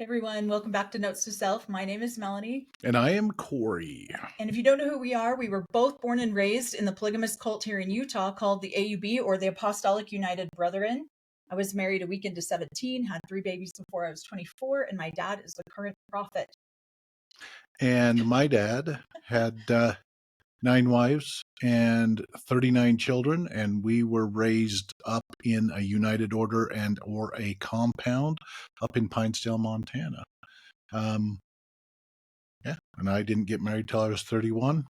Hey everyone, welcome back to Notes to Self. My name is Melanie. And I am Corey. And if you don't know who we are, we were both born and raised in the polygamous cult here in Utah called the AUB, or the Apostolic United Brethren. I was married a week into 17, had 3 babies before I was 24, and my dad is the current prophet. And my dad had 9 wives and 39 children, and we were raised up in a united order and or a compound up in Pinesdale, Montana. And I didn't get married till I was 31.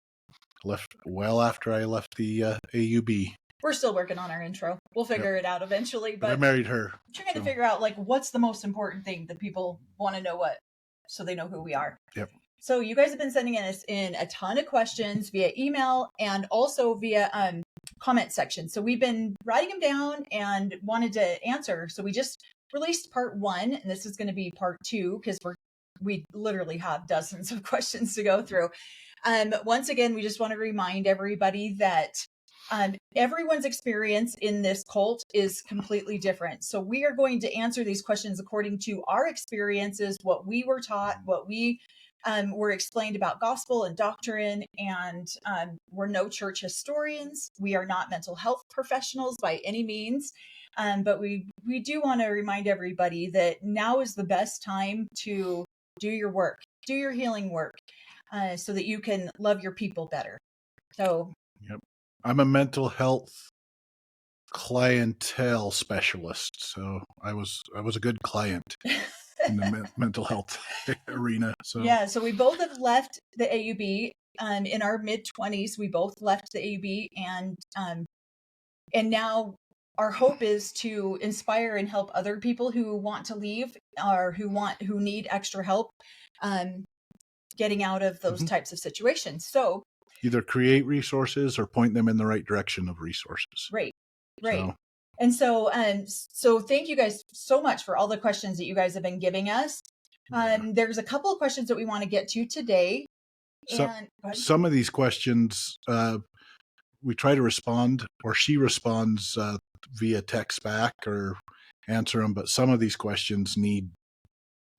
Left well after I left the AUB. We're still working on our intro. We'll figure it out eventually. But I married her. I'm trying to figure out what's the most important thing that people want to know, so they know who we are. Yep. So you guys have been sending us in a ton of questions via email and also via comment section. So we've been writing them down and wanted to answer. So we just released part 1, and this is going to be part 2 because we literally have dozens of questions to go through. Once again, we just want to remind everybody that everyone's experience in this cult is completely different. So we are going to answer these questions according to our experiences, what we were taught, what we were explained about gospel and doctrine, and we're no church historians. We are not mental health professionals by any means. But we do want to remind everybody that now is the best time to do your work, do your healing work, so that you can love your people better. So, yep. I'm a mental health clientele specialist, so I was a good client in the mental health arena. So yeah, so we both have left the AUB in our mid-20s. We both left the AUB, and now our hope is to inspire and help other people who want to leave or who need extra help getting out of those types of situations. So either create resources or point them in the right direction of resources. Right. And so thank you guys so much for all the questions that you guys have been giving us. There's a couple of questions that we want to get to today. Some of these questions we try to respond, or she responds via text back or answer them, but some of these questions need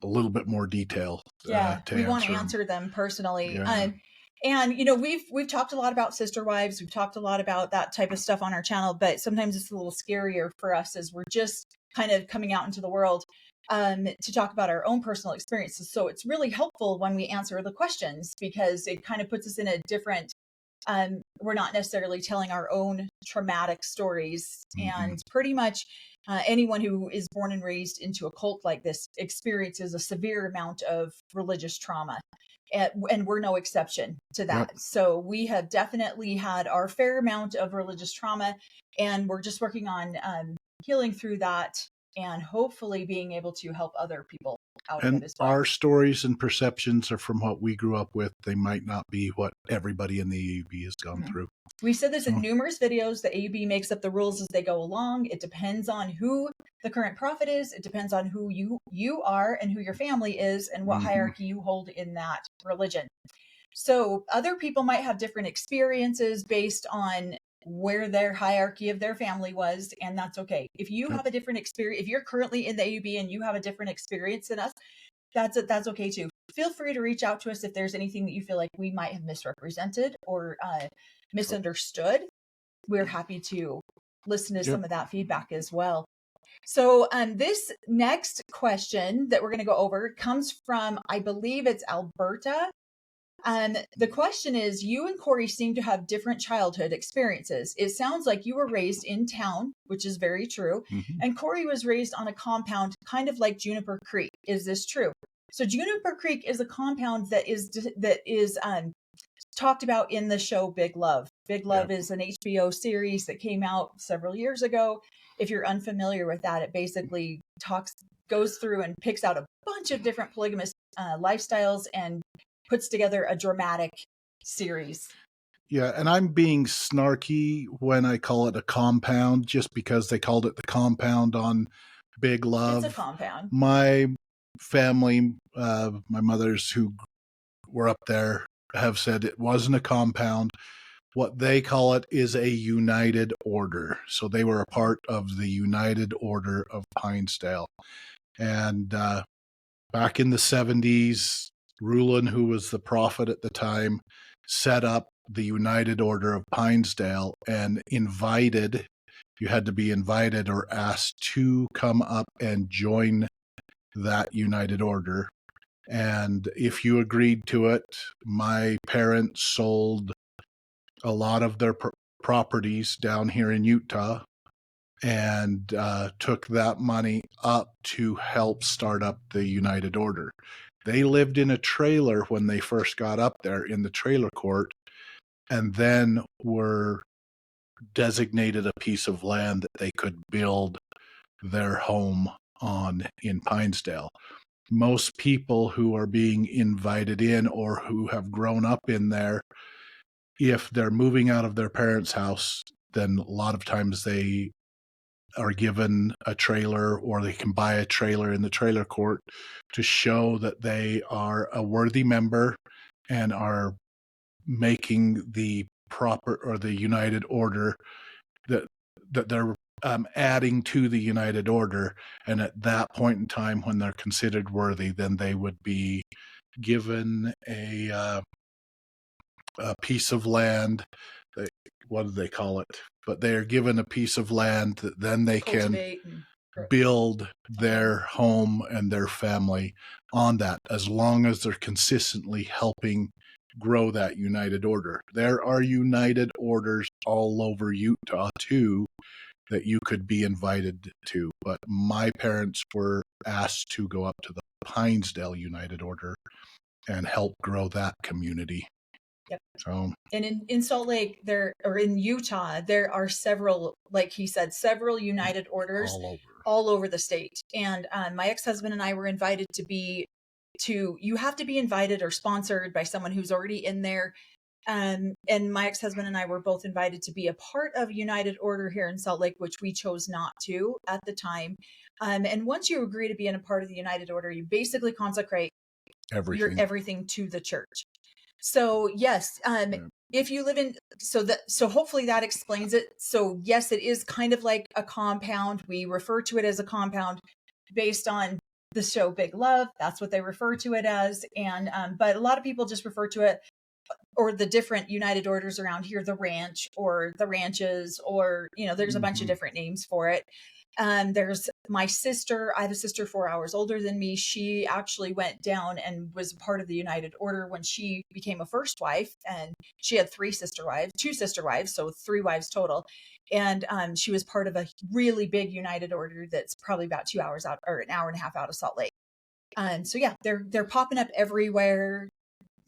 a little bit more detail. We want to answer them personally. Yeah. And we've talked a lot about sister wives. We've talked a lot about that type of stuff on our channel, but sometimes it's a little scarier for us as we're just kind of coming out into the world to talk about our own personal experiences. So it's really helpful when we answer the questions because it kind of puts us in a different, we're not necessarily telling our own traumatic stories. And pretty much anyone who is born and raised into a cult like this experiences a severe amount of religious trauma. And we're no exception to that. Yep. So we have definitely had our fair amount of religious trauma, and we're just working on healing through that and hopefully being able to help other people out of it as well. Our stories and perceptions are from what we grew up with. They might not be what everybody in the AUB has gone through. We've said this in numerous videos. The AUB makes up the rules as they go along. It depends on who the current prophet is. It depends on who you are and who your family is and what hierarchy you hold in that religion. So other people might have different experiences based on where their hierarchy of their family was, and that's okay. If you have a different experience, if you're currently in the AUB and you have a different experience than us, that's okay too. Feel free to reach out to us if there's anything that you feel like we might have misrepresented or misunderstood. We're happy to listen to some of that feedback as well. So this next question that we're going to go over comes from, I believe it's Alberta. The question is, you and Corey seem to have different childhood experiences. It sounds like you were raised in town, which is very true. And Corey was raised on a compound, kind of like Juniper Creek. Is this true? So Juniper Creek is a compound that is talked about in the show Big Love. Big Love is an HBO series that came out several years ago. If you're unfamiliar with that, it basically goes through and picks out a bunch of different polygamous lifestyles and puts together a dramatic series. Yeah, and I'm being snarky when I call it a compound just because they called it the compound on Big Love. It's a compound. My family, my mothers who were up there have said it wasn't a compound. What they call it is a united order. So they were a part of the United Order of Pinesdale. And back in the 70s, Rulon, who was the prophet at the time, set up the United Order of Pinesdale and invited, you had to be invited or asked to come up and join that United Order. And if you agreed to it, my parents sold a lot of their properties down here in Utah and took that money up to help start up the United Order. They lived in a trailer when they first got up there in the trailer court, and then were designated a piece of land that they could build their home on in Pinesdale. Most people who are being invited in or who have grown up in there, if they're moving out of their parents' house, then a lot of times they are given a trailer, or they can buy a trailer in the trailer court to show that they are a worthy member and are making the proper or the United Order, that they're adding to the United Order. And at that point in time, when they're considered worthy, then they would be given a piece of land. What do they call it? But they are given a piece of land that then they can build their home and their family on that, as long as they're consistently helping grow that United Order. There are United Orders all over Utah too that you could be invited to, but my parents were asked to go up to the Pinesdale United Order and help grow that community. Yep. So, and in Salt Lake, in Utah, there are several, like he said, several United Orders all over the state. And my ex-husband and I were invited you have to be invited or sponsored by someone who's already in there. And my ex-husband and I were both invited to be a part of United Order here in Salt Lake, which we chose not to at the time. And once you agree to be in a part of the United Order, you basically consecrate everything to the church. So yes, if you live in, so hopefully that explains it. So yes, it is kind of like a compound. We refer to it as a compound based on the show Big Love. That's what they refer to it as. And, but a lot of people just refer to it, or the different United Orders around here, the ranch or the ranches, or, there's a bunch of different names for it. There's my sister. I have a sister 4 hours older than me. She actually went down and was part of the United Order when she became a first wife, and she had two sister wives, so 3 wives total. And she was part of a really big United Order that's probably about 2 hours out, or an hour and a half out of Salt Lake. So yeah, they're popping up everywhere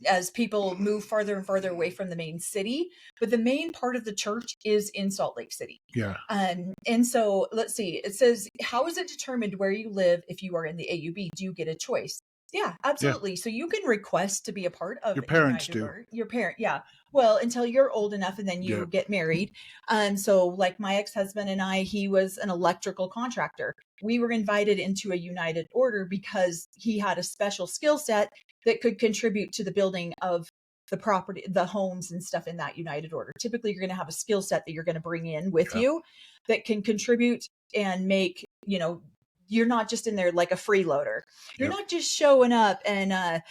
as people move farther and farther away from the main city, but the main part of the church is in Salt Lake City. Yeah. And so let's see, it says, how is it determined where you live if you are in the AUB? Do you get a choice? Yeah, absolutely. Yeah. So you can request to be a part of your parents do. Your parent, yeah. Well, until you're old enough, and then you get married. So like my ex-husband and I, he was an electrical contractor. We were invited into a United Order because he had a special skill set that could contribute to the building of the property, the homes and stuff in that United Order. Typically, you're going to have a skill set that you're going to bring in with you that can contribute and make, you're not just in there like a freeloader. You're not just showing up and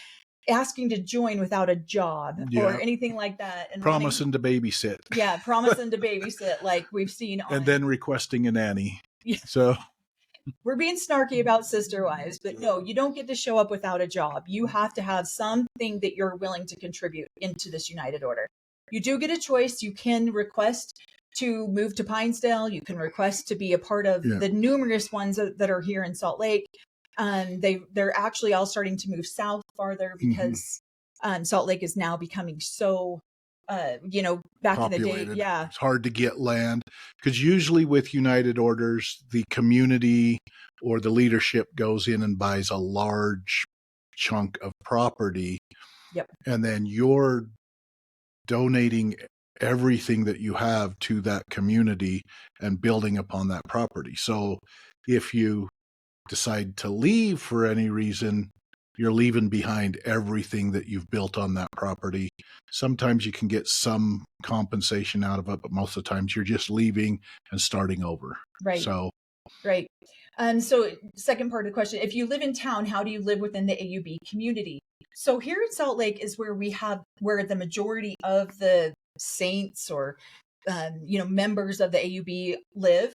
asking to join without a job or anything like that. And promising to babysit. Yeah, promising to babysit like we've seen. And then requesting a nanny. Yeah. So we're being snarky about sister wives, but no, you don't get to show up without a job. You have to have something that you're willing to contribute into this United Order. You do get a choice. You can request to move to Pinesdale. You can request to be a part of the numerous ones that are here in Salt Lake. They're actually all starting to move south farther because Salt Lake is now becoming so back populated. In the day, it's hard to get land, because usually with United Orders, the community or the leadership goes in and buys a large chunk of property. Yep. And then you're donating everything that you have to that community and building upon that property. So if you decide to leave for any reason, you're leaving behind everything that you've built on that property. Sometimes you can get some compensation out of it, but most of the times you're just leaving and starting over. Right. So Right. So second part of the question, if you live in town, how do you live within the AUB community? So here in Salt Lake is where where the majority of the saints or, members of the AUB live.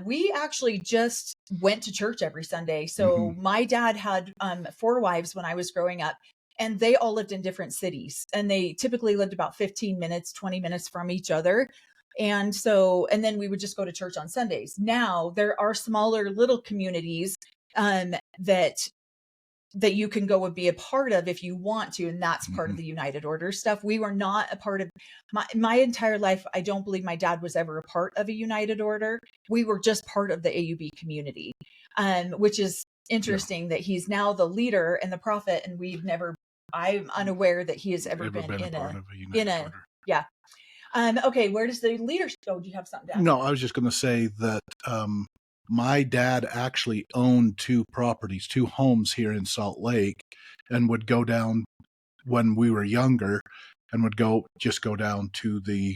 We actually just went to church every Sunday. So my dad had 4 wives when I was growing up, and they all lived in different cities, and they typically lived about 15 minutes, 20 minutes from each other. And then we would just go to church on Sundays. Now there are smaller little communities that you can go and be a part of if you want to. And that's part of the United Order stuff. We were not a part of my entire life. I don't believe my dad was ever a part of a United Order. We were just part of the AUB community, which is interesting that he's now the leader and the prophet. And I'm unaware that he has ever been in a United Order. Yeah. Okay, where does the leadership go? Do you have something to add? No, I was just going to say that my dad actually owned 2 properties, 2 homes here in Salt Lake, and would go down when we were younger and would go down to the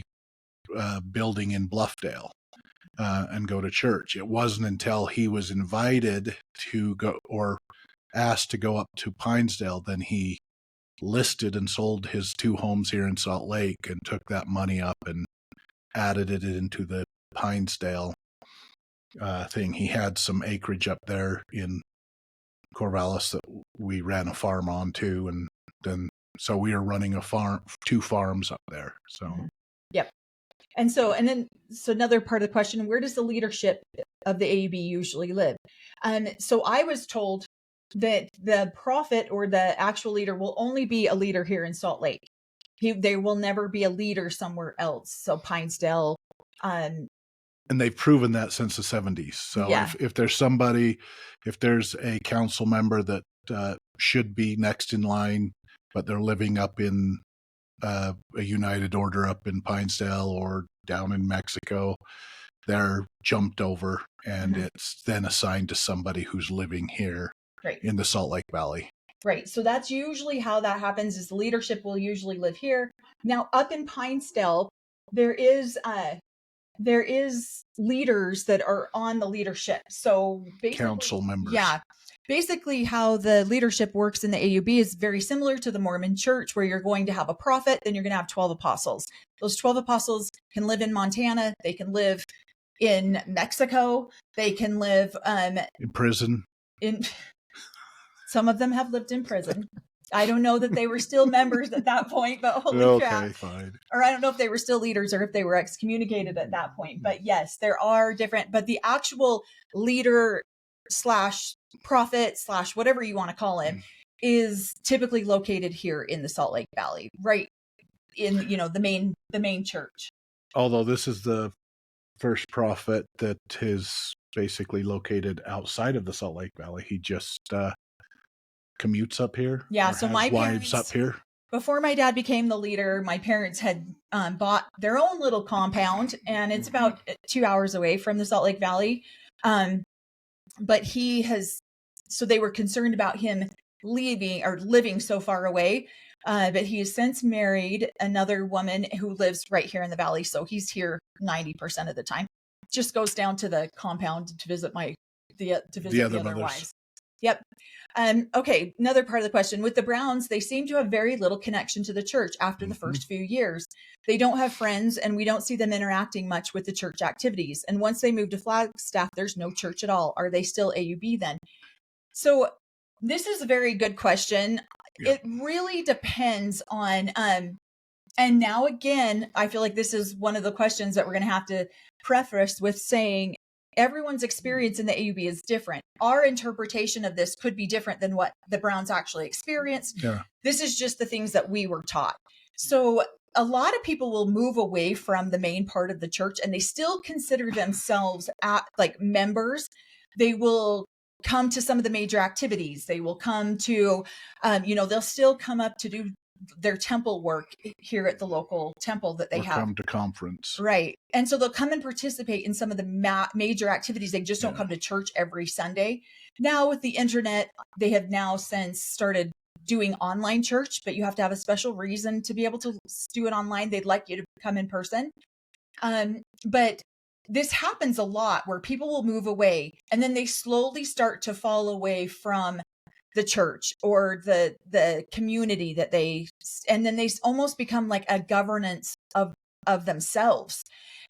building in Bluffdale and go to church. It wasn't until he was invited to go or asked to go up to Pinesdale, then he listed and sold his 2 homes here in Salt Lake and took that money up and added it into the Pinesdale thing. He had some acreage up there in Corvallis that we ran a farm on too, and then so we are running 2 farms up there. So yep. And so another part of the question, where does the leadership of the AUB usually live? So I was told that the prophet or the actual leader will only be a leader here in Salt Lake. There will never be a leader somewhere else. So Pinesdale. And they've proven that since the 70s. So if there's a council member that should be next in line, but they're living up in a United Order up in Pinesdale or down in Mexico, they're jumped over and it's then assigned to somebody who's living here in the Salt Lake Valley. Right. So that's usually how that happens, is the leadership will usually live here. Now up in Pinesdale, there is leaders that are on the leadership. So basically, council members. Yeah. Basically how the leadership works in the AUB is very similar to the Mormon church, where you're going to have a prophet, then you're going to have 12 apostles. Those 12 apostles can live in Montana. They can live in Mexico. They can live in prison. Some of them have lived in prison. I don't know that they were still members at that point, but holy crap. Fine. Or I don't know if they were still leaders or if they were excommunicated at that point. But yes, there are different, but the actual leader / prophet / whatever you want to call him is typically located here in the Salt Lake Valley, right in, the main church. Although this is the first prophet that is basically located outside of the Salt Lake Valley. He just commutes up here. Yeah, so my wives up here. Before my dad became the leader, my parents had bought their own little compound, and it's about 2 hours away from the Salt Lake Valley. But so they were concerned about him leaving or living so far away. But he has since married another woman who lives right here in the valley. So he's here 90% of the time. Just goes down to the compound to visit the other wives. Yep. Okay. Another part of the question, with the Browns, they seem to have very little connection to the church after the first few years. They don't have friends, and we don't see them interacting much with the church activities. And once they move to Flagstaff, there's no church at all. Are they still AUB then? So this is a very good question. Yeah. It really depends on, and now again, I feel like this is one of the questions that we're going to have to preface with saying, everyone's experience in the AUB is different. Our interpretation of this could be different than what the Browns actually experienced. Yeah. This is just the things that we were taught. So a lot of people will move away from the main part of the church, and they still consider themselves like members. They will come to some of the major activities. They will come to, they'll still come up to do their temple work here at the local temple that they have. Come to conference. Right. And so they'll come and participate in some of the major activities. They just don't come to church every Sunday. Now with the internet, they have now since started doing online church, but you have to have a special reason to be able to do it online. They'd like you to come in person. But this happens a lot where people will move away and then they slowly start to fall away from the church or the community that and then they almost become like a governance of themselves.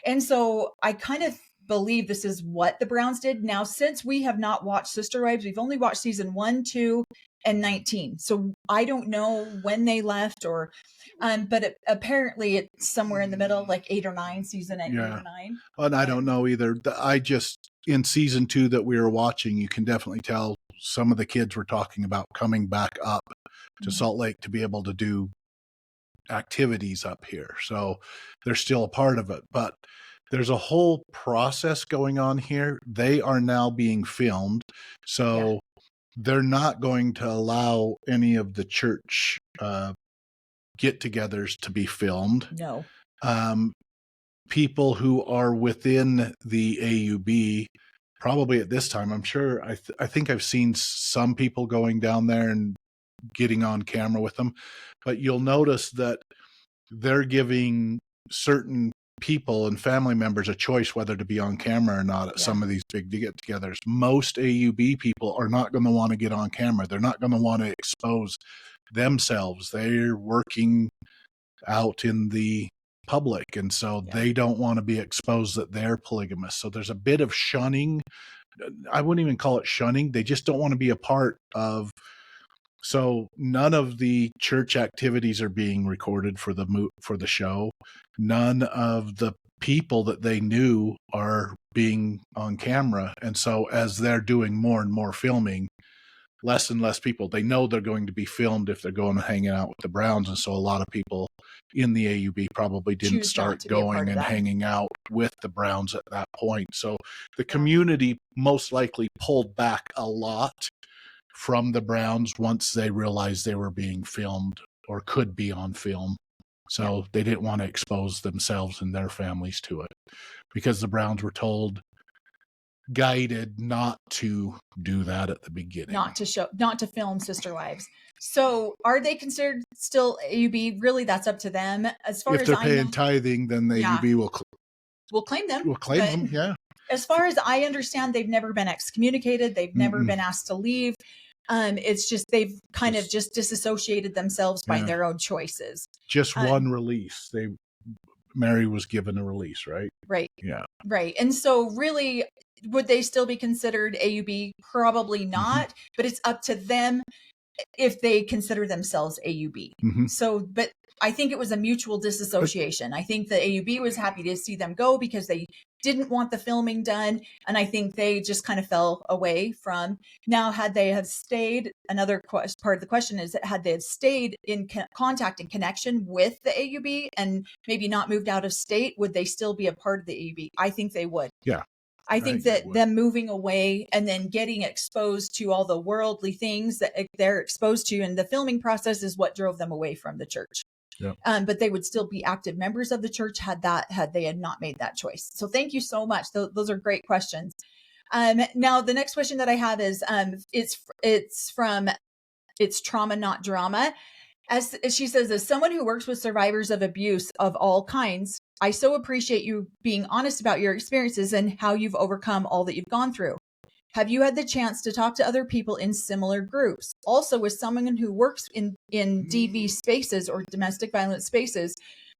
And so I kind of believe this is what the Browns did. Now, since we have not watched Sister Wives, we've only watched season 1, 2, and 19. So I don't know when they left but apparently it's somewhere in the middle, like 8 or 9, season 8 or 9. And I don't know either. In season 2 that we were watching, you can definitely tell some of the kids were talking about coming back up to Salt Lake to be able to do activities up here. So they're still a part of it, but there's a whole process going on here. They are now being filmed. So they're not going to allow any of the church get-togethers to be filmed. No. People who are within the AUB, probably at this time, I'm sure, I think I've seen some people going down there and getting on camera with them, but you'll notice that they're giving certain people and family members a choice whether to be on camera or not at some of these big get-togethers. Most AUB people are not going to want to get on camera. They're not going to want to expose themselves. They're working out in the public, and so they don't want to be exposed that they're polygamous. So there's a bit of shunning. I wouldn't even call it shunning. They just don't want to be a part of. So none of the church activities are being recorded for the show. None of the people that they knew are being on camera. And so as they're doing more and more filming, less and less people, they know they're going to be filmed if they're going and hanging out with the Browns. And so a lot of people in the AUB probably didn't start going and hanging out with the Browns at that point. So the community most likely pulled back a lot from the Browns once they realized they were being filmed or could be on film. So they didn't want to expose themselves and their families to it, because the Browns were guided not to do that at the beginning. Not to film Sister Wives. So are they considered still AUB? Really, that's up to them. As far as they're paying tithing, then the AUB will claim them. Will claim them, yeah. As far as I understand, they've never been excommunicated. They've never been asked to leave. It's just they've kind of just disassociated themselves by their own choices. Just one release. Mary was given a release, right? Right. Yeah. Right. And so really, would they still be considered AUB? Probably not, but it's up to them if they consider themselves AUB. So, but I think it was a mutual disassociation. I think the AUB was happy to see them go because they didn't want the filming done. And I think they just kind of fell away from. Now, had they have stayed, another part of the question is, had they have stayed in contact and connection with the AUB and maybe not moved out of state, would they still be a part of the AUB? I think they would. Yeah. I think that them moving away and then getting exposed to all the worldly things that they're exposed to in the filming process is what drove them away from the church. Yeah. But they would still be active members of the church had they had not made that choice. So thank you so much. Those are great questions. Now the next question that I have is it's Trauma Not Drama. As she says, as someone who works with survivors of abuse of all kinds, I so appreciate you being honest about your experiences and how you've overcome all that you've gone through. Have you had the chance to talk to other people in similar groups? Also, as someone who works in DV spaces or domestic violence spaces,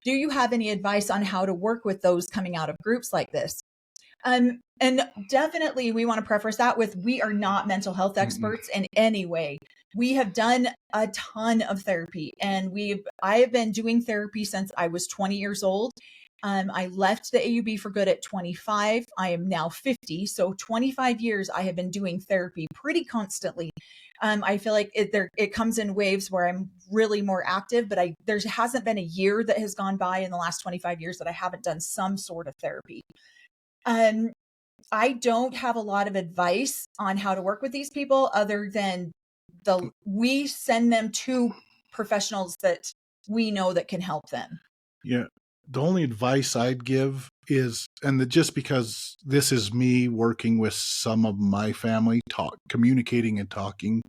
do you have any advice on how to work with those coming out of groups like this? And definitely we want to preface that with, we are not mental health experts in any way. We have done a ton of therapy, and I have been doing therapy since I was 20 years old. I left the AUB for good at 25. I am now 50. So 25 years I have been doing therapy pretty constantly. I feel like it comes in waves where I'm really more active, but there hasn't been a year that has gone by in the last 25 years that I haven't done some sort of therapy. I don't have a lot of advice on how to work with these people other than we send them to professionals that we know that can help them. Yeah. The only advice I'd give is, just because this is me working with some of my family, communicating and talking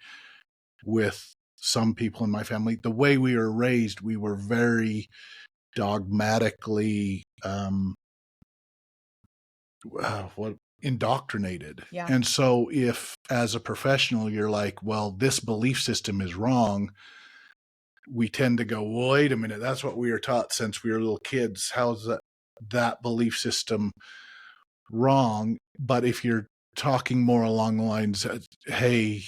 with some people in my family, the way we were raised, we were very dogmatically what indoctrinated. Yeah. And so if as a professional you're like, well, this belief system is wrong, we tend to go, well, wait a minute, that's what we were taught since we were little kids. How's that belief system wrong? But if you're talking more along the lines, hey,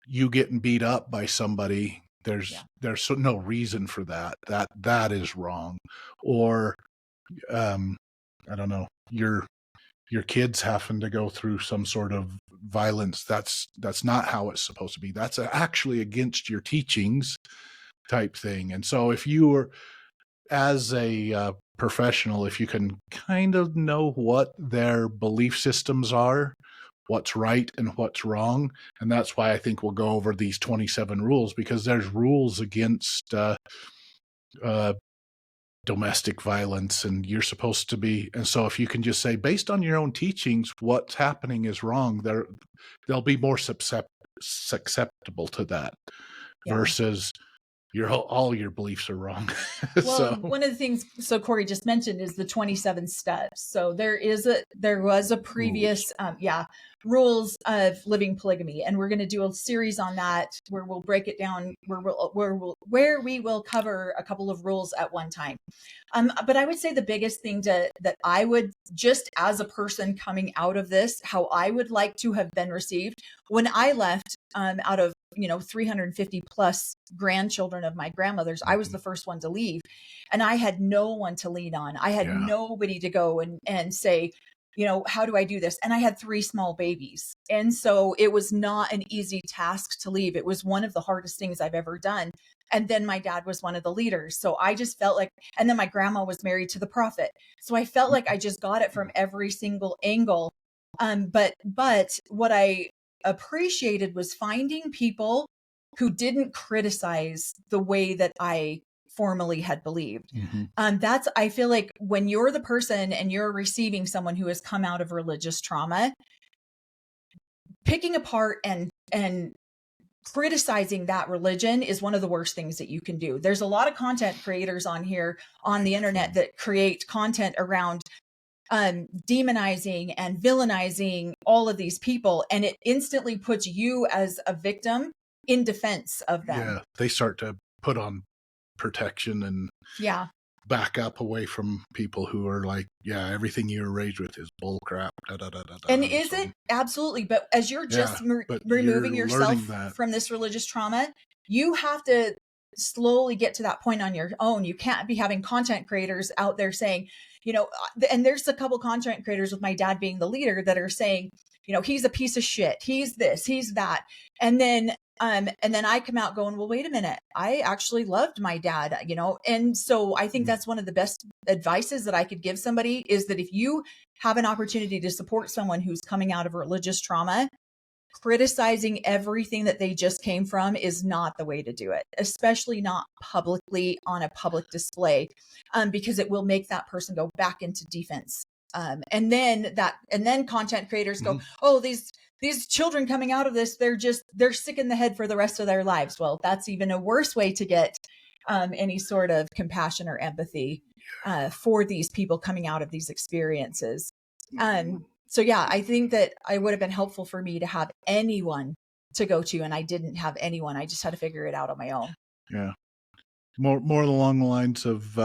you getting beat up by somebody, there's no reason for that. That is wrong. Or I don't know, your kids having to go through some sort of violence. That's not how it's supposed to be. That's actually against your teachings type thing. And so if you were, as a professional, if you can kind of know what their belief systems are, what's right and what's wrong. And that's why I think we'll go over these 27 rules, because there's rules against domestic violence, and you're supposed to be. And so if you can just say, based on your own teachings, what's happening is wrong, they'll be more susceptible to that versus all your beliefs are wrong. Well, So one of the things, Corey just mentioned, is the 27 steps. So there was a previous, rules of living polygamy, and we're going to do a series on that where we'll break it down, where we will cover a couple of rules at one time. But I would say the biggest thing that I would, just as a person coming out of this, how I would like to have been received when I left, out of 350 plus grandchildren of my grandmother's, I was the first one to leave, and I had no one to lean on. I had nobody to go and say, how do I do this? And I had 3 small babies. And so it was not an easy task to leave. It was one of the hardest things I've ever done. And then my dad was one of the leaders. So I just felt like, and then my grandma was married to the prophet. So I felt like I just got it from every single angle. But what I appreciated was finding people who didn't criticize the way that I formerly had believed. I feel like when you're the person and you're receiving someone who has come out of religious trauma, picking apart and criticizing that religion is one of the worst things that you can do. There's a lot of content creators on here on the internet that create content around demonizing and villainizing all of these people, and it instantly puts you as a victim in defense of them. Yeah, they start to put on protection and back up away from people who are like, everything you were raised with is bull crap. And is it? Absolutely. But as you're just removing yourself from this religious trauma, you have to slowly get to that point on your own. You can't be having content creators out there saying, and there's a couple content creators, with my dad being the leader, that are saying, he's a piece of shit. He's this, he's that. And then I come out going, well, wait a minute. I actually loved my dad, and so I think that's one of the best advices that I could give somebody, is that if you have an opportunity to support someone who's coming out of religious trauma, criticizing everything that they just came from is not the way to do it, especially not publicly on a public display, because it will make that person go back into defense. And then content creators go, oh, these children coming out of this, they're sick in the head for the rest of their lives. Well, that's even a worse way to get any sort of compassion or empathy for these people coming out of these experiences. So I think that it would have been helpful for me to have anyone to go to, and I didn't have anyone. I just had to figure it out on my own. Yeah. More along the lines of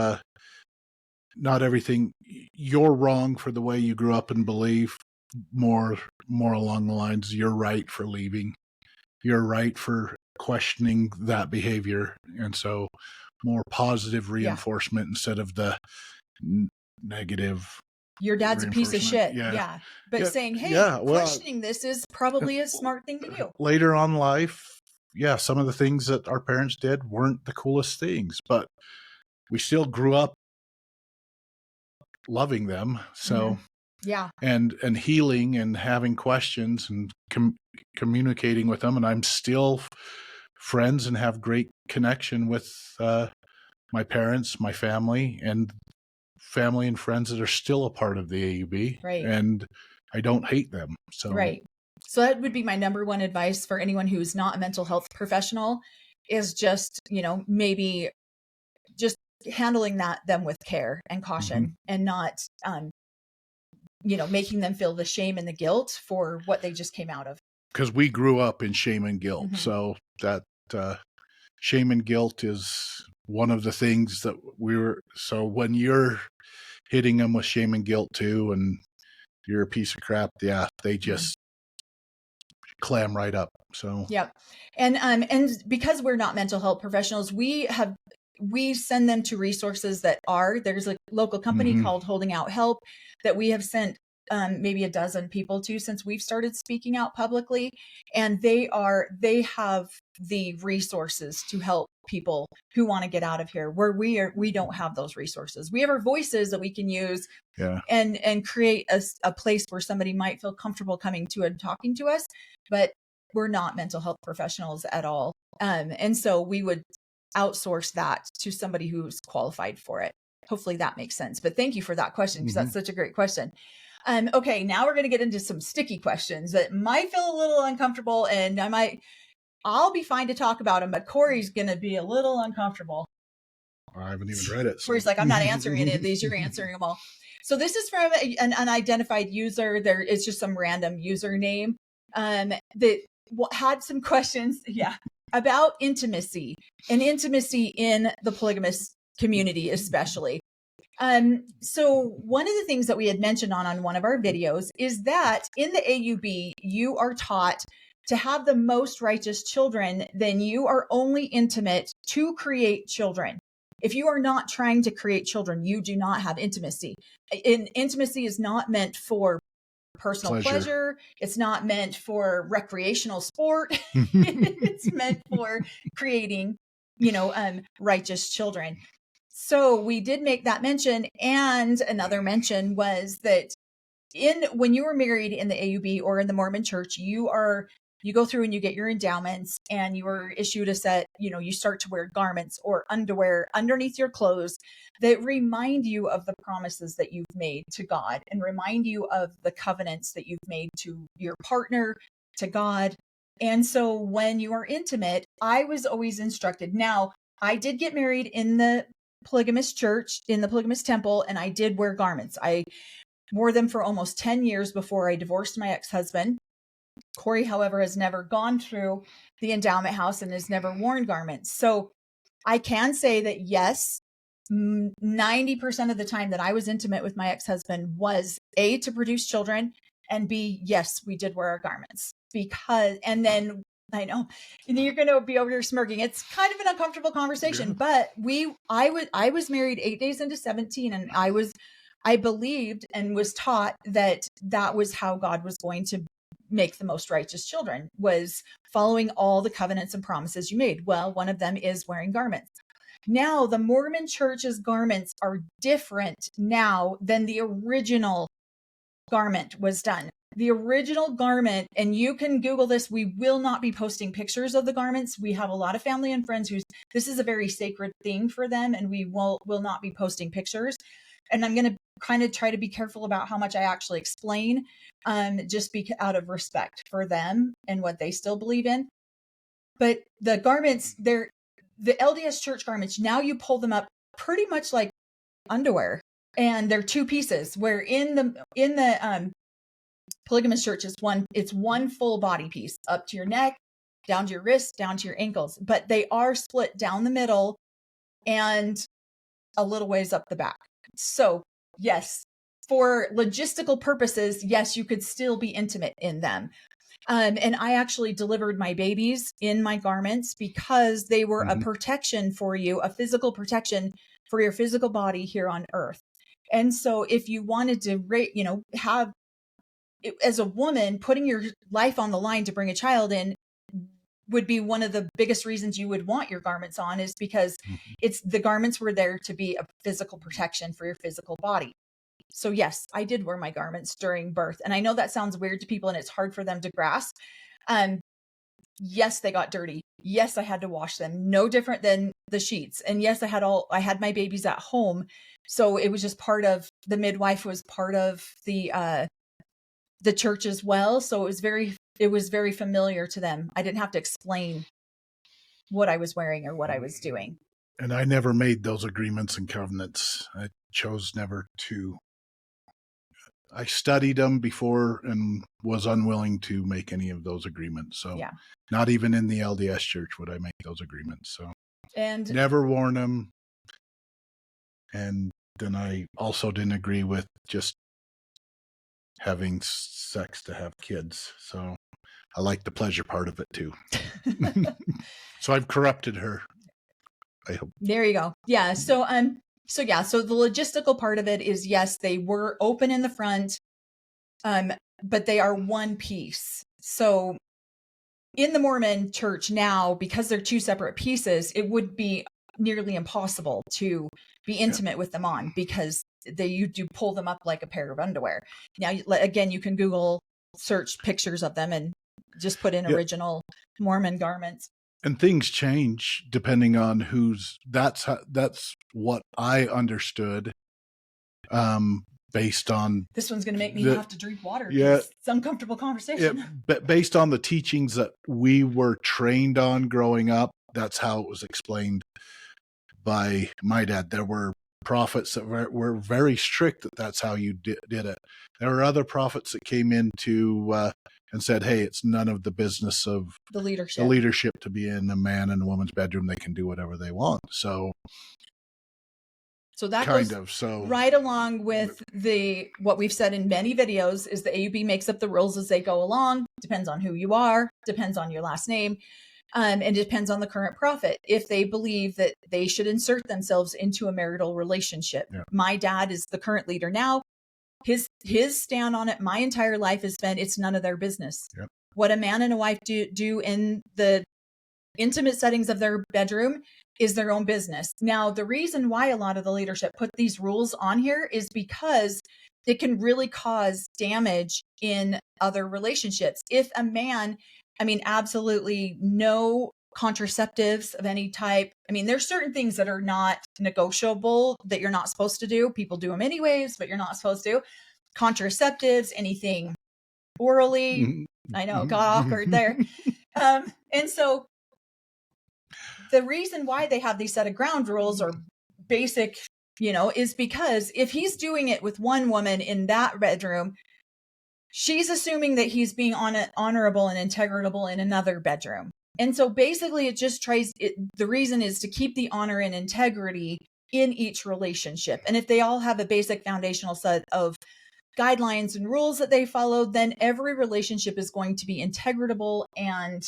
not everything you're wrong for the way you grew up and believe. More along the lines, you're right for leaving. You're right for questioning that behavior. And so more positive reinforcement instead of the negative. Your dad's a piece of shit. But saying, hey, questioning this is probably a smart thing to do. Later on in life, some of the things that our parents did weren't the coolest things, but we still grew up loving them. So and healing and having questions and communicating with them. And I'm still friends and have great connection with my parents, my family and friends that are still a part of the AUB. Right. And I don't hate them. So So that would be my number one advice for anyone who's not a mental health professional, is just, maybe just handling them with care and caution, and not making them feel the shame and the guilt for what they just came out of. Because we grew up in shame and guilt. Mm-hmm. So that shame and guilt is one of the things that so when you're hitting them with shame and guilt too, and you're a piece of crap, they just clam right up. So yeah. And because we're not mental health professionals, we send them to resources there's a local company called Holding Out Help that we have sent maybe a dozen people to since we've started speaking out publicly. And they have the resources to help people who want to get out of here, where we don't have those resources. We have our voices that we can use and create a place where somebody might feel comfortable coming to and talking to us, but we're not mental health professionals at all. And so we would outsource that to somebody who's qualified for it. Hopefully that makes sense. But thank you for that question, because that's such a great question. Okay, now we're going to get into some sticky questions that might feel a little uncomfortable, and I'll be fine to talk about them, but Corey's going to be a little uncomfortable. I haven't even read it. So. Corey's like, I'm not answering any of these. You're answering them all. So this is from an unidentified user. It's just some random username that had some questions. Yeah. About intimacy and intimacy in the polygamous community, especially. So one of the things that we had mentioned on one of our videos is that in the AUB, you are taught to have the most righteous children, then you are only intimate to create children. If you are not trying to create children, you do not have intimacy. Intimacy is not meant for personal pleasure. It's not meant for recreational sport. It's meant for creating, righteous children. So we did make that mention. And another mention was that when you were married in the AUB or in the Mormon church, you go through and you get your endowments, and you were issued a set, you start to wear garments or underwear underneath your clothes that remind you of the promises that you've made to God and remind you of the covenants that you've made to your partner, to God. And so when you are intimate, I was always instructed. Now, I did get married in the polygamous church, in the polygamous temple, and I did wear garments. I wore them for almost 10 years before I divorced my ex-husband. Corey, however, has never gone through the endowment house and has never worn garments. So I can say that yes, 90% of the time that I was intimate with my ex-husband was A, to produce children, and B, yes, we did wear our garments. And then I know you're going to be over here smirking. It's kind of an uncomfortable conversation, but I was married 8 days into 17, and I believed and was taught that was how God was going to make the most righteous children, was following all the covenants and promises you made. Well, one of them is wearing garments. Now, the Mormon church's garments are different now than the original garment was done. The original garment, and you can Google this, we will not be posting pictures of the garments. We have a lot of family and friends this is a very sacred thing for them, and we will not be posting pictures. And I'm going to kind of try to be careful about how much I actually explain, just out of respect for them and what they still believe in. But the garments, the LDS church garments, now you pull them up pretty much like underwear, and they're two pieces, where in the polygamous church it's one full body piece, up to your neck, down to your wrists, down to your ankles, but they are split down the middle and a little ways up the back. So yes, for logistical purposes, yes, you could still be intimate in them. And I actually delivered my babies in my garments because they were a protection for you, a physical protection for your physical body here on earth. And so if you wanted to, have, as a woman, putting your life on the line to bring a child in would be one of the biggest reasons you would want your garments on, is because the garments were there to be a physical protection for your physical body. So yes, I did wear my garments during birth. And I know that sounds weird to people and it's hard for them to grasp. Yes, they got dirty. Yes, I had to wash them. No different than the sheets. And yes, I had my babies at home. So it was just the midwife was part of the church as well. So it was very familiar to them. I didn't have to explain what I was wearing or what I was doing. And I never made those agreements and covenants. I chose never to I studied them before and was unwilling to make any of those agreements. So Yeah. not even in the LDS church would I make those agreements. So And never worn them. And then I also didn't agree with just having sex to have kids. So I like the pleasure part of it too. So I've corrupted her, I hope. there you go. Yeah. So the logistical part of it is, yes, they were open in the front, but they are one piece. So in the Mormon church now, because they're two separate pieces, it would be nearly impossible to be intimate with them on, because you do pull them up like a pair of underwear. Now, again, you can Google search pictures of them and just put in original Mormon garments. And things change depending on that's what I understood, based on. This one's going to make me have to drink water. Yeah. It's uncomfortable conversation. But based on the teachings that we were trained on growing up, that's how it was explained by my dad. There were prophets that were very strict that's how you did it. There were other prophets that came into and said, hey, it's none of the business of the leadership to be in a man and a woman's bedroom. They can do whatever they want. So that goes right along with what we've said in many videos is the AUB makes up the rules as they go along. Depends on who you are, depends on your last name, and it depends on the current prophet. If they believe that they should insert themselves into a marital relationship. Yeah. My dad is the current leader now. His stand on it my entire life has been, it's none of their business. Yep. What a man and a wife do in the intimate settings of their bedroom is their own business. Now, the reason why a lot of the leadership put these rules on here is because it can really cause damage in other relationships. If a man, absolutely no contraceptives of any type. There's certain things that are not negotiable that you're not supposed to do. People do them anyways, but you're not supposed to. Contraceptives, anything orally. I know, got awkward there. And so the reason why they have these set of ground rules or basic, is because if he's doing it with one woman in that bedroom, she's assuming that he's being honorable and integrable in another bedroom. And so basically it just the reason is to keep the honor and integrity in each relationship. And if they all have a basic foundational set of guidelines and rules that they follow, then every relationship is going to be integratable and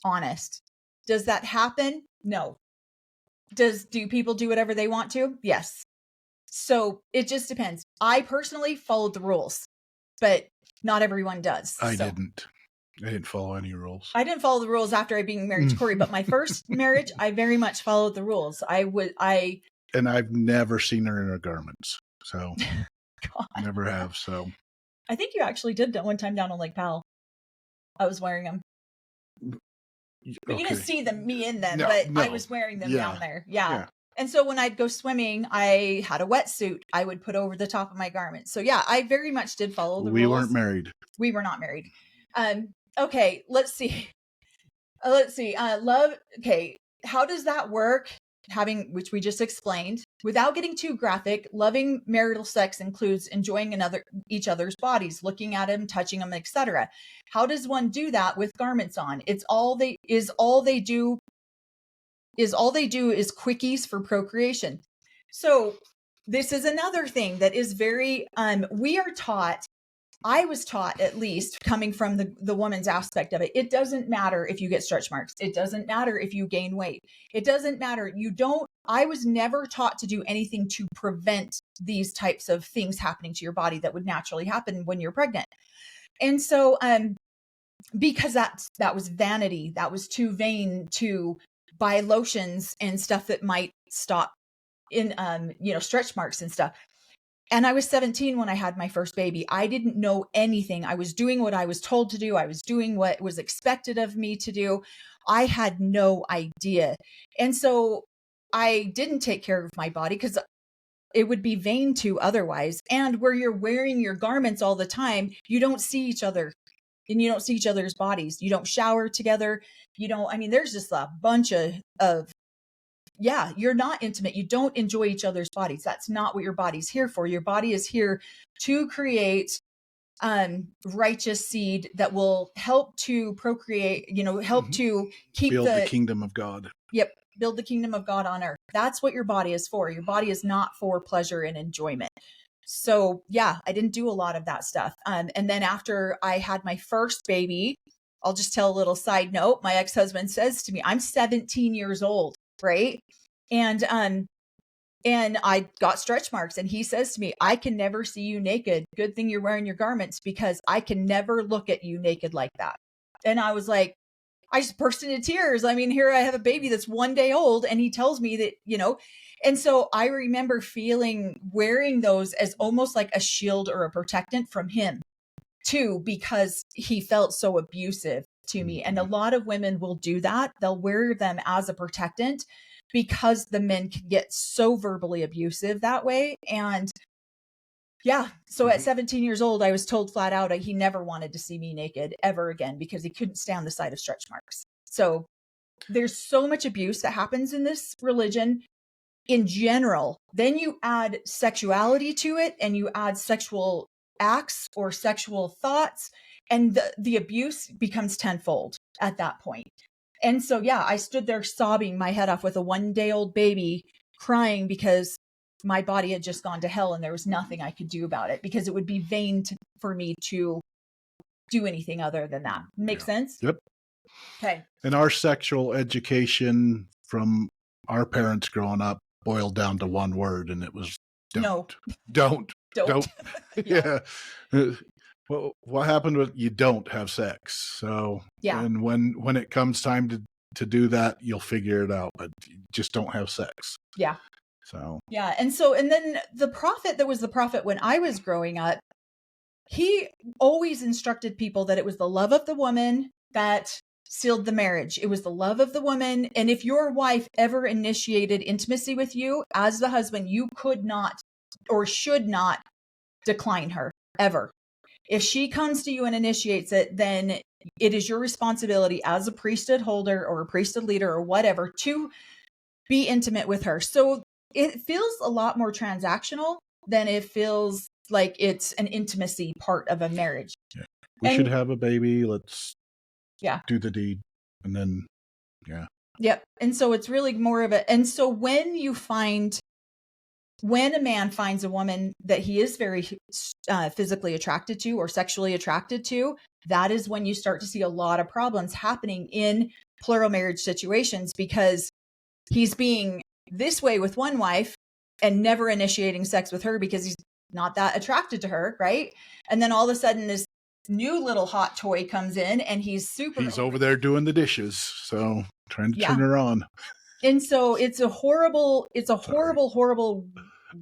honest. Does that happen? No. Do people do whatever they want to? Yes. So it just depends. I personally followed the rules, but not everyone does. I didn't follow any rules. I didn't follow the rules after I being married to Corey, but my first marriage, I very much followed the rules. And I've never seen her in her garments. So never have. So I think you actually did that one time down on Lake Powell. I was wearing them. But you didn't see me in them, but I was wearing them down there. Yeah. And so when I'd go swimming, I had a wetsuit I would put over the top of my garment. So yeah, I very much did follow the rules. We weren't married. We were not married. Okay, let's see. Love. Okay. How does that work? Which we just explained, without getting too graphic, loving marital sex includes enjoying each other's bodies, looking at them, touching them, etc. How does one do that with garments on? All they do is quickies for procreation. So this is another thing that is very, I was taught, at least coming from the woman's aspect of it. It doesn't matter if you get stretch marks. It doesn't matter if you gain weight. It doesn't matter. I was never taught to do anything to prevent these types of things happening to your body that would naturally happen when you're pregnant. And so, because that was vanity, that was too vain to buy lotions and stuff that might stop in, stretch marks and stuff. And I was 17 when I had my first baby. I didn't know anything. I was doing what I was told to do. I was doing what was expected of me to do. I had no idea. And so I didn't take care of my body because it would be vain to otherwise. And where you're wearing your garments all the time, you don't see each other and you don't see each other's bodies. You don't shower together. There's just a bunch of yeah, you're not intimate. You don't enjoy each other's bodies. That's not what your body's here for. Your body is here to create righteous seed that will help to procreate, help to keep build the kingdom of God. Yep. Build the kingdom of God on earth. That's what your body is for. Your body is not for pleasure and enjoyment. So yeah, I didn't do a lot of that stuff. And then after I had my first baby, I'll just tell a little side note. My ex-husband says to me, I'm 17 years old. Right. And I got stretch marks, and he says to me, I can never see you naked. Good thing you're wearing your garments, because I can never look at you naked like that. And I was like, I just burst into tears. I mean, here I have a baby that's 1 day old, and he tells me that, and so I remember wearing those as almost like a shield or a protectant from him too, because he felt so abusive to me. And a lot of women will do that. They'll wear them as a protectant because the men can get so verbally abusive that way. And yeah, so at 17 years old, I was told flat out he never wanted to see me naked ever again because he couldn't stand the sight of stretch marks. So there's so much abuse that happens in this religion in general. Then you add sexuality to it, and you add sexual acts or sexual thoughts, and the abuse becomes tenfold at that point. And so, yeah, I stood there sobbing my head off with a 1 day old baby, crying because my body had just gone to hell and there was nothing I could do about it, because it would be vain for me to do anything other than that. Make sense? Yep. Okay. And our sexual education from our parents growing up boiled down to one word, and it was don't. No. Don't. Yeah. Well, what happened with you don't have sex? So, yeah. And when it comes time to do that, you'll figure it out, but you just don't have sex. Yeah. So, yeah. And then the prophet that was the prophet when I was growing up, he always instructed people that it was the love of the woman that sealed the marriage. It was the love of the woman. And if your wife ever initiated intimacy with you as the husband, you could not or should not decline her ever. If she comes to you and initiates it, then it is your responsibility as a priesthood holder or a priesthood leader or whatever to be intimate with her. So it feels a lot more transactional than it feels like it's an intimacy part of a marriage. Yeah. We should have a baby. Let's do the deed. And then, Yep. And so it's really more of and so when a man finds a woman that he is very physically attracted to or sexually attracted to, that is when you start to see a lot of problems happening in plural marriage situations, because he's being this way with one wife and never initiating sex with her because he's not that attracted to her, right? And then all of a sudden this new little hot toy comes in and he's over there doing the dishes, so trying to turn her on. And so it's a horrible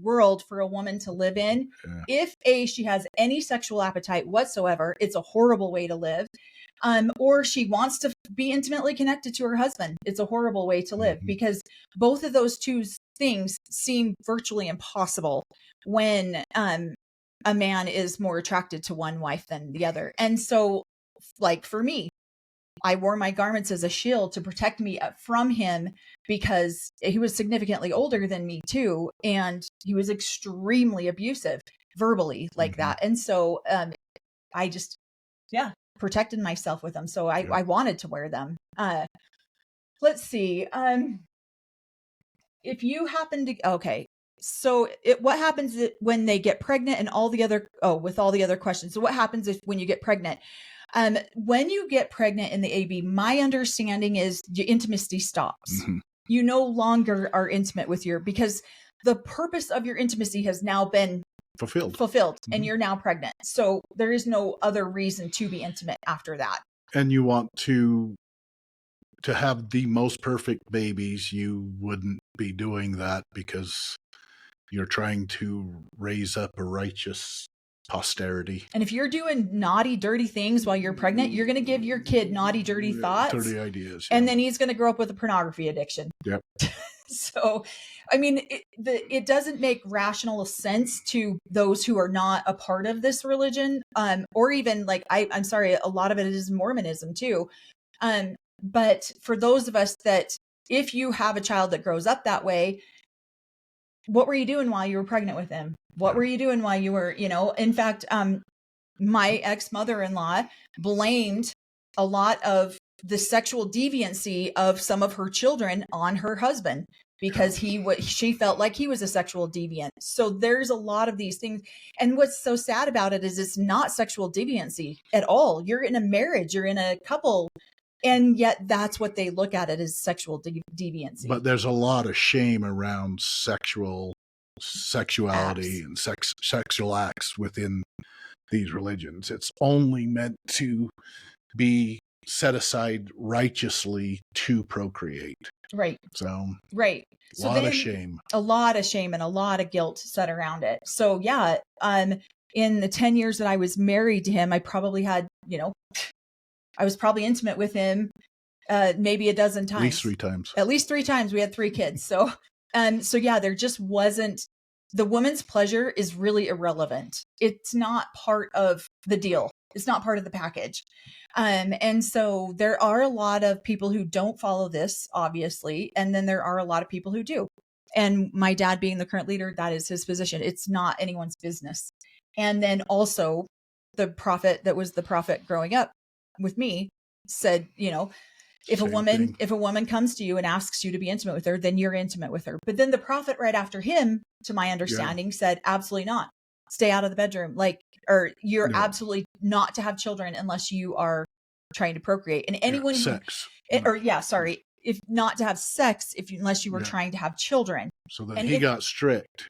world for a woman to live in. Yeah. If she has any sexual appetite whatsoever, it's a horrible way to live. Or she wants to be intimately connected to her husband. It's a horrible way to live, because both of those two things seem virtually impossible when a man is more attracted to one wife than the other. And so, like for me, I wore my garments as a shield to protect me from him, because he was significantly older than me too. And he was extremely abusive verbally like that. And so I just, protected myself with them. So I wanted to wear them. Let's see. If you happen to, so what happens when they get pregnant and with all the other questions. So what happens when you get pregnant? When you get pregnant in the AUB, my understanding is your intimacy stops. Mm-hmm. You no longer are intimate with because the purpose of your intimacy has now been fulfilled, and you're now pregnant. So there is no other reason to be intimate after that. And you want to have the most perfect babies, you wouldn't be doing that because you're trying to raise up a righteous posterity. And if you're doing naughty, dirty things while you're pregnant, you're going to give your kid naughty, dirty thoughts. Dirty ideas. And then he's going to grow up with a pornography addiction. Yep. So, I mean, it doesn't make rational sense to those who are not a part of this religion, or even like, I'm sorry, a lot of it is Mormonism too. But for those of us that if you have a child that grows up that way, what were you doing while you were pregnant with him? What were you doing while you were, in fact, my ex-mother-in-law blamed a lot of the sexual deviancy of some of her children on her husband because she felt like he was a sexual deviant. So there's a lot of these things. And what's so sad about it is it's not sexual deviancy at all. You're in a marriage, you're in a couple, and yet that's what they look at it as sexual deviancy. But there's a lot of shame around sexuality and sexual acts within these religions. It's only meant to be set aside righteously to procreate. Right. So, right. A lot of shame. A lot of shame and a lot of guilt set around it. So yeah, in the 10 years that I was married to him, I probably had, I was probably intimate with him maybe a dozen times. At least three times. We had 3 kids. So yeah, there just wasn't, the woman's pleasure is really irrelevant. It's not part of the deal. It's not part of the package. And so there are a lot of people who don't follow this, obviously. And then there are a lot of people who do. And my dad being the current leader, that is his position. It's not anyone's business. And then also the prophet that was the prophet growing up with me said, if a woman comes to you and asks you to be intimate with her, then you're intimate with her. But then the prophet right after him, to my understanding, said, absolutely not. Stay out of the bedroom. Or you're absolutely not to have children unless you are trying to procreate. And anyone if not to have sex, unless you were trying to have children. So then he got strict.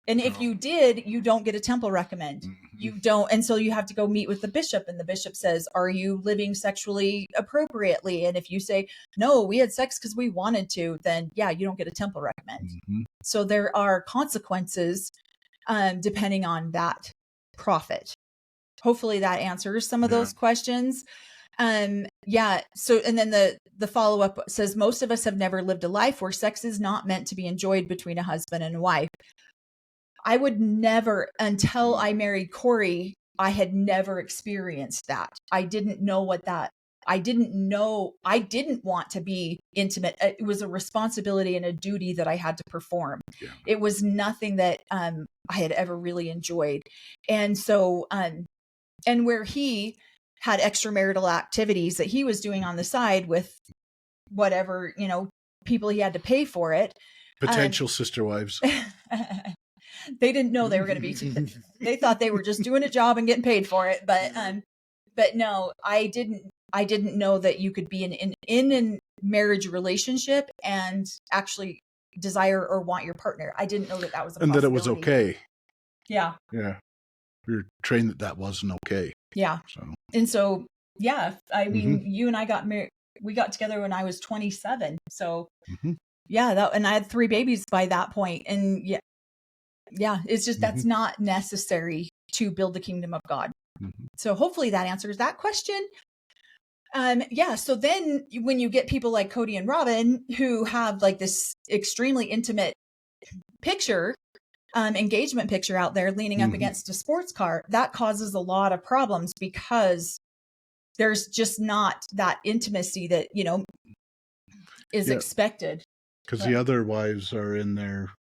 And if you did, you don't get a temple recommend. Mm-hmm. You don't. And so you have to go meet with the bishop, and the bishop says, are you living sexually appropriately? And if you say, no, we had sex because we wanted to, then yeah, you don't get a temple recommend. Mm-hmm. So there are consequences depending on that prophet. Hopefully that answers some of those questions. So, and then the follow-up says, most of us have never lived a life where sex is not meant to be enjoyed between a husband and a wife. I would never, until I married Corey, I had never experienced that. I didn't know I didn't want to be intimate. It was a responsibility and a duty that I had to perform. Yeah. It was nothing that I had ever really enjoyed. And so, and where he had extramarital activities that he was doing on the side with whatever, people he had to pay for it. Potential sister wives. They didn't know they were going to be, they thought they were just doing a job and getting paid for it. But no, I didn't know that you could be in a marriage relationship and actually desire or want your partner. I didn't know that was a possibility. And that it was okay. Yeah. Yeah. We were trained that wasn't okay. Yeah. So, yeah, I mean, you and I got married, we got together when I was 27. So yeah, and I had 3 babies by that point. And yeah, it's just, that's not necessary to build the kingdom of God. So hopefully that answers that question. So then when you get people like Cody and Robin who have like this extremely intimate picture, engagement picture out there leaning up against a sports car, that causes a lot of problems because there's just not that intimacy that, is expected. Because the other wives are in their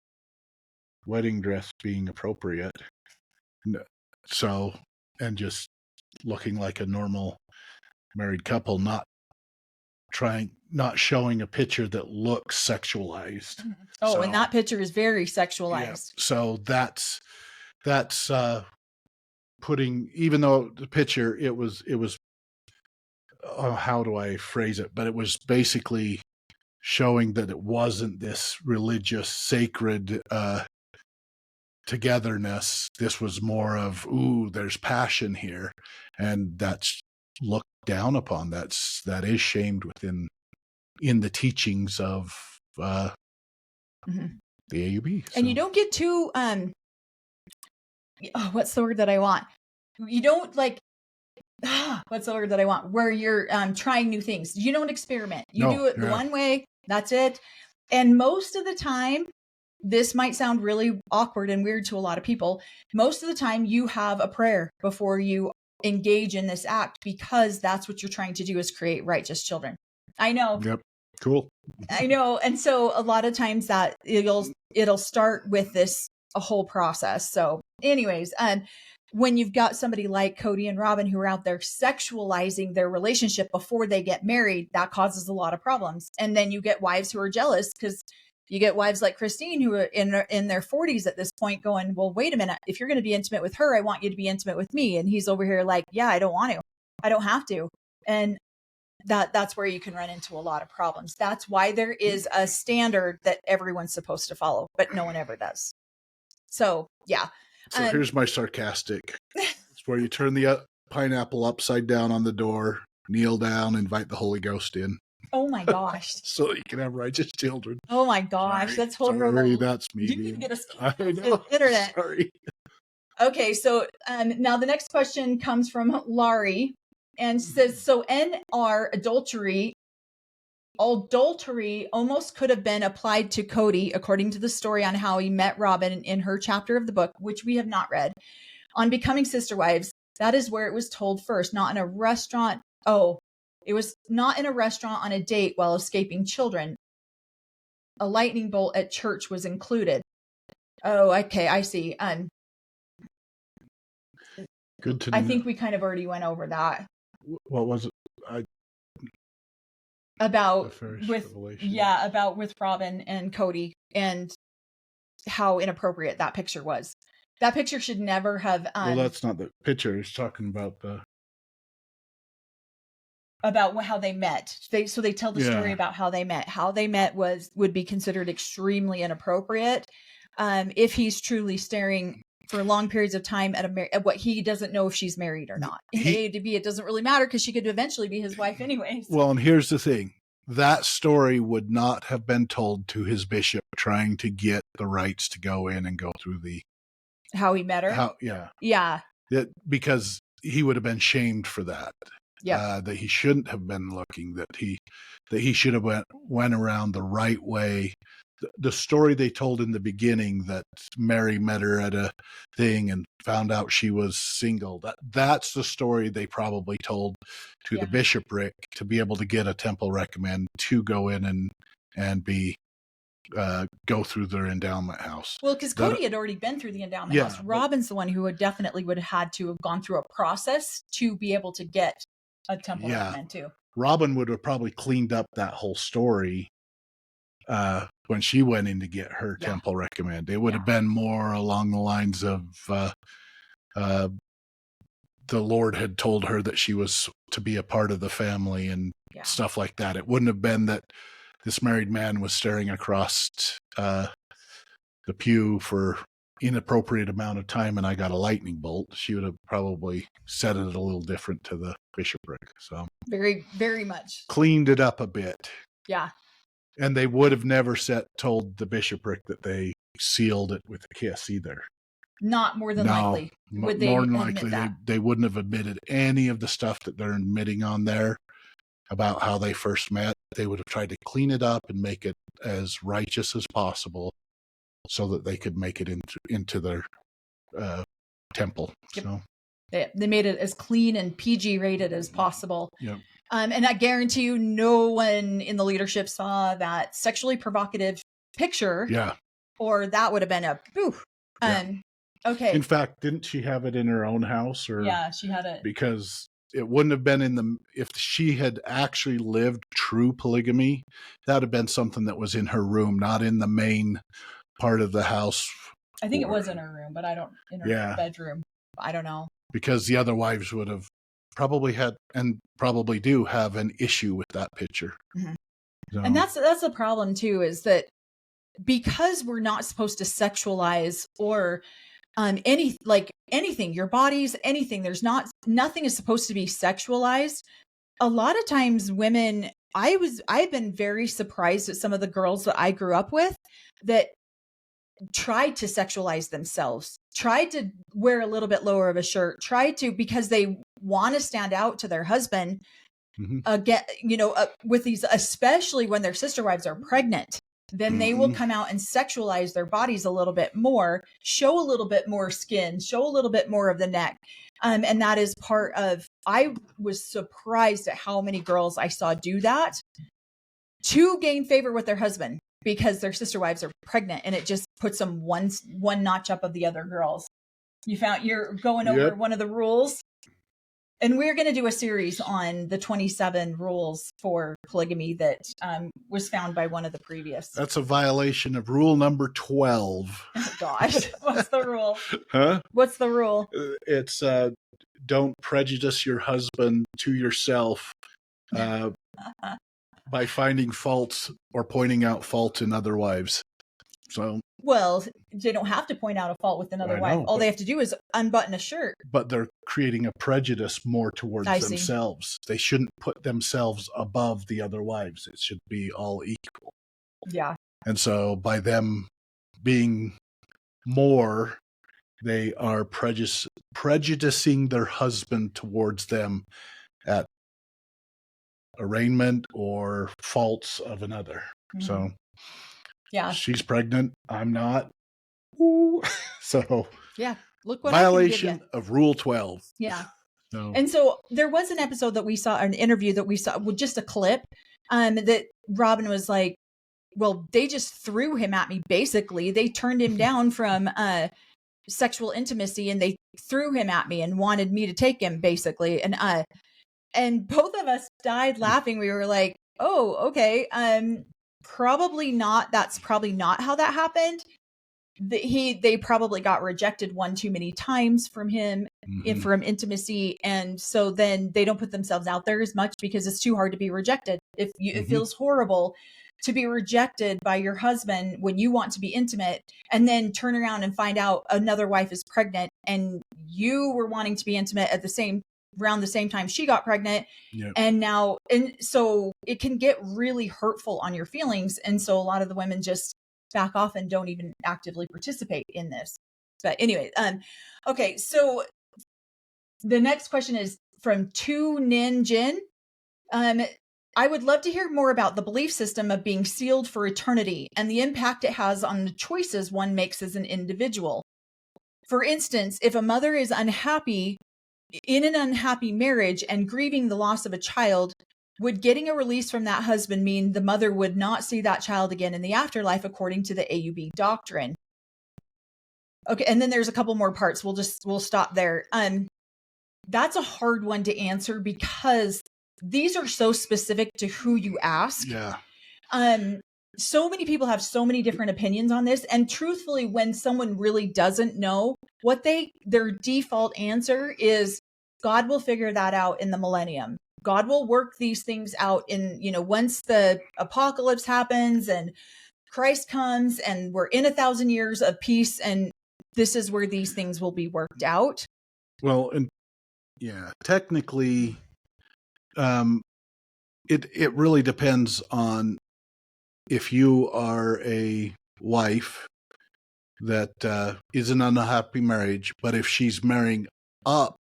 wedding dress being appropriate. So, and just looking like a normal married couple, not showing a picture that looks sexualized. And that picture is very sexualized. Yeah. So that's putting, even though the picture, it was how do I phrase it? But it was basically showing that it wasn't this religious, sacred togetherness. This was more of, there's passion here, and that's looked down upon. That is shamed in the teachings of the AUB. So. And you don't get too what's the word that I want? You don't what's the word that I want? Where you're trying new things. You don't experiment. You do it one way. That's it. And most of the time, this might sound really awkward and weird to a lot of people. Most of the time you have a prayer before you engage in this act, because that's what you're trying to do, is create righteous children. I know. Yep. Cool. I know. And so a lot of times that it'll start with a whole process. So anyways, when you've got somebody like Cody and Robin who are out there sexualizing their relationship before they get married, that causes a lot of problems. And then you get wives who are jealous because you get wives like Christine who are in their 40s at this point going, well, wait a minute. If you're going to be intimate with her, I want you to be intimate with me. And he's over here like, yeah, I don't want to. I don't have to. And that's where you can run into a lot of problems. That's why there is a standard that everyone's supposed to follow, but no one ever does. So, yeah. So here's my sarcastic. It's where you turn the pineapple upside down on the door, kneel down, invite the Holy Ghost in. Oh my gosh. So you can have righteous children. Oh my gosh. That's horrible. Sorry, that's me. You need to get us I know. internet. Sorry. Okay, so now the next question comes from Laurie and says, so NR adultery almost could have been applied to Cody, according to the story on how he met Robin in her chapter of the book, which we have not read, on becoming sister wives. That is where it was told first, not in a restaurant. Oh, it was not in a restaurant on a date while escaping children. A lightning bolt at church was included. Oh, okay, I see. Good to know. I think we kind of already went over that. What was it? About with Robin and Cody and how inappropriate that picture was. That picture should never have. Well, that's not the picture. It's talking about how they met. They tell the story about how they met. How they met would be considered extremely inappropriate if he's truly staring for long periods of time at what he doesn't know if she's married or not. In AUB, it doesn't really matter because she could eventually be his wife anyways. Well, and here's the thing. That story would not have been told to his bishop trying to get the rights to go in and go through how he met her. Yeah. Because he would have been shamed for that. Yeah. That he shouldn't have been looking, that he should have went around the right way. The story they told in the beginning that Mary met her at a thing and found out she was single. That's the story they probably told to the bishopric to be able to get a temple recommend to go in and be go through their endowment house. Well, because Cody had already been through the endowment house. Robin's the one who would have had to have gone through a process to be able to get a temple recommend too. Robin would have probably cleaned up that whole story when she went in to get her temple recommend. It would have been more along the lines of the Lord had told her that she was to be a part of the family and stuff like that. It wouldn't have been that this married man was staring across the pew for inappropriate amount of time and I got a lightning bolt. She would have probably said it a little different to the bishopric. So very, very much cleaned it up a bit. Yeah. And they would have never told the bishopric that they sealed it with a kiss either. Not more than likely. Would they more than likely, they wouldn't have admitted any of the stuff that they're admitting on there about how they first met. They would have tried to clean it up and make it as righteous as possible so that they could make it into their temple. Yep. So they made it as clean and PG rated as possible. Yep. And I guarantee you no one in the leadership saw that sexually provocative picture. Yeah. Or that would have been a boo. Okay. In fact, didn't she have it in her own house? Or yeah, she had it. Because it wouldn't have been if she had actually lived true polygamy, that would have been something that was in her room, not in the main part of the house. I think it was in her room, but in her bedroom. I don't know. Because the other wives would have probably had and probably do have an issue with that picture. Mm-hmm. So. And that's the problem too, is that because we're not supposed to sexualize or anything, your bodies, anything, nothing is supposed to be sexualized. A lot of times women, I've been very surprised at some of the girls that I grew up with that tried to sexualize themselves, tried to wear a little bit lower of a shirt, because they want to stand out to their husband. Mm-hmm. With these, especially when their sister wives are pregnant, then they will come out and sexualize their bodies a little bit more, show a little bit more skin, show a little bit more of the neck. And that is I was surprised at how many girls I saw do that to gain favor with their husband because their sister wives are pregnant, and it just puts them one notch up of the other girls. You're going over one of the rules. And we're going to do a series on the 27 rules for polygamy that was found by one of the previous. That's a violation of rule number 12. Oh, gosh. What's the rule? Huh? What's the rule? It's don't prejudice your husband to yourself by finding faults or pointing out faults in other wives. So, well, they don't have to point out a fault with another wife. All they have to do is unbutton a shirt. But they're creating a prejudice more towards themselves. They shouldn't put themselves above the other wives. It should be all equal. Yeah. And so by them being more, they are prejudicing their husband towards them at arraignment or faults of another. Mm-hmm. So yeah, she's pregnant. I'm not. Ooh. So yeah, look what violation of Rule 12. Yeah. No. And so there was an episode that we saw, an interview that we saw with just a clip, that Robin was like, well, they just threw him at me. Basically, they turned him down from sexual intimacy, and they threw him at me and wanted me to take him, basically. And both of us died laughing. We were like, oh, okay. Probably not. That's probably not how that happened. They probably got rejected one too many times from him, mm-hmm. from intimacy. And so then they don't put themselves out there as much because it's too hard to be rejected. It feels horrible to be rejected by your husband when you want to be intimate, and then turn around and find out another wife is pregnant, and you were wanting to be intimate at around the same time she got pregnant. Yep. And so it can get really hurtful on your feelings. And so a lot of the women just back off and don't even actively participate in this. But anyway, okay. So the next question is from Tu Nin Jin. I would love to hear more about the belief system of being sealed for eternity and the impact it has on the choices one makes as an individual. For instance, if a mother is unhappy in an unhappy marriage and grieving the loss of a child, would getting a release from that husband mean the mother would not see that child again in the afterlife, according to the AUB doctrine? Okay. And then there's a couple more parts. We'll stop there. That's a hard one to answer because these are so specific to who you ask. Yeah. So many people have so many different opinions on this. And truthfully, when someone really doesn't know what their default answer is, God will figure that out in the millennium. God will work these things out in, once the apocalypse happens and Christ comes and we're in 1,000 years of peace. And this is where these things will be worked out. Well, and yeah, technically, it really depends on if you are a wife that is in an unhappy marriage, but if she's marrying up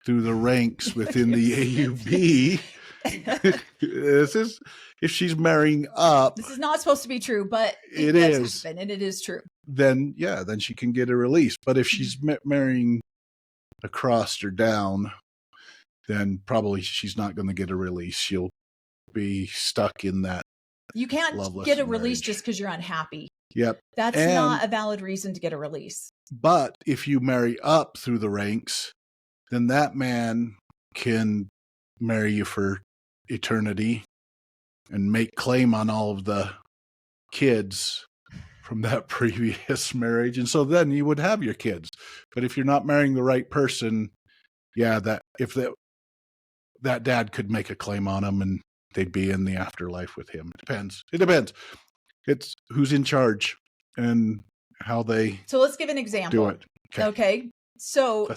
through the ranks within the AUB, if she's marrying up. This is not supposed to be true, but it is. Happen, and it is true. Then she can get a release. But if she's marrying across or down, then probably she's not going to get a release. She'll be stuck in that. You can't get a release just because you're unhappy. Yep. That's not a valid reason to get a release. But if you marry up through the ranks, then that man can marry you for eternity and make claim on all of the kids from that previous marriage. And so then you would have your kids. But if you're not marrying the right person, that dad could make a claim on him and they'd be in the afterlife with him. It depends. It's who's in charge and how they So let's give an example. Do it. Okay. So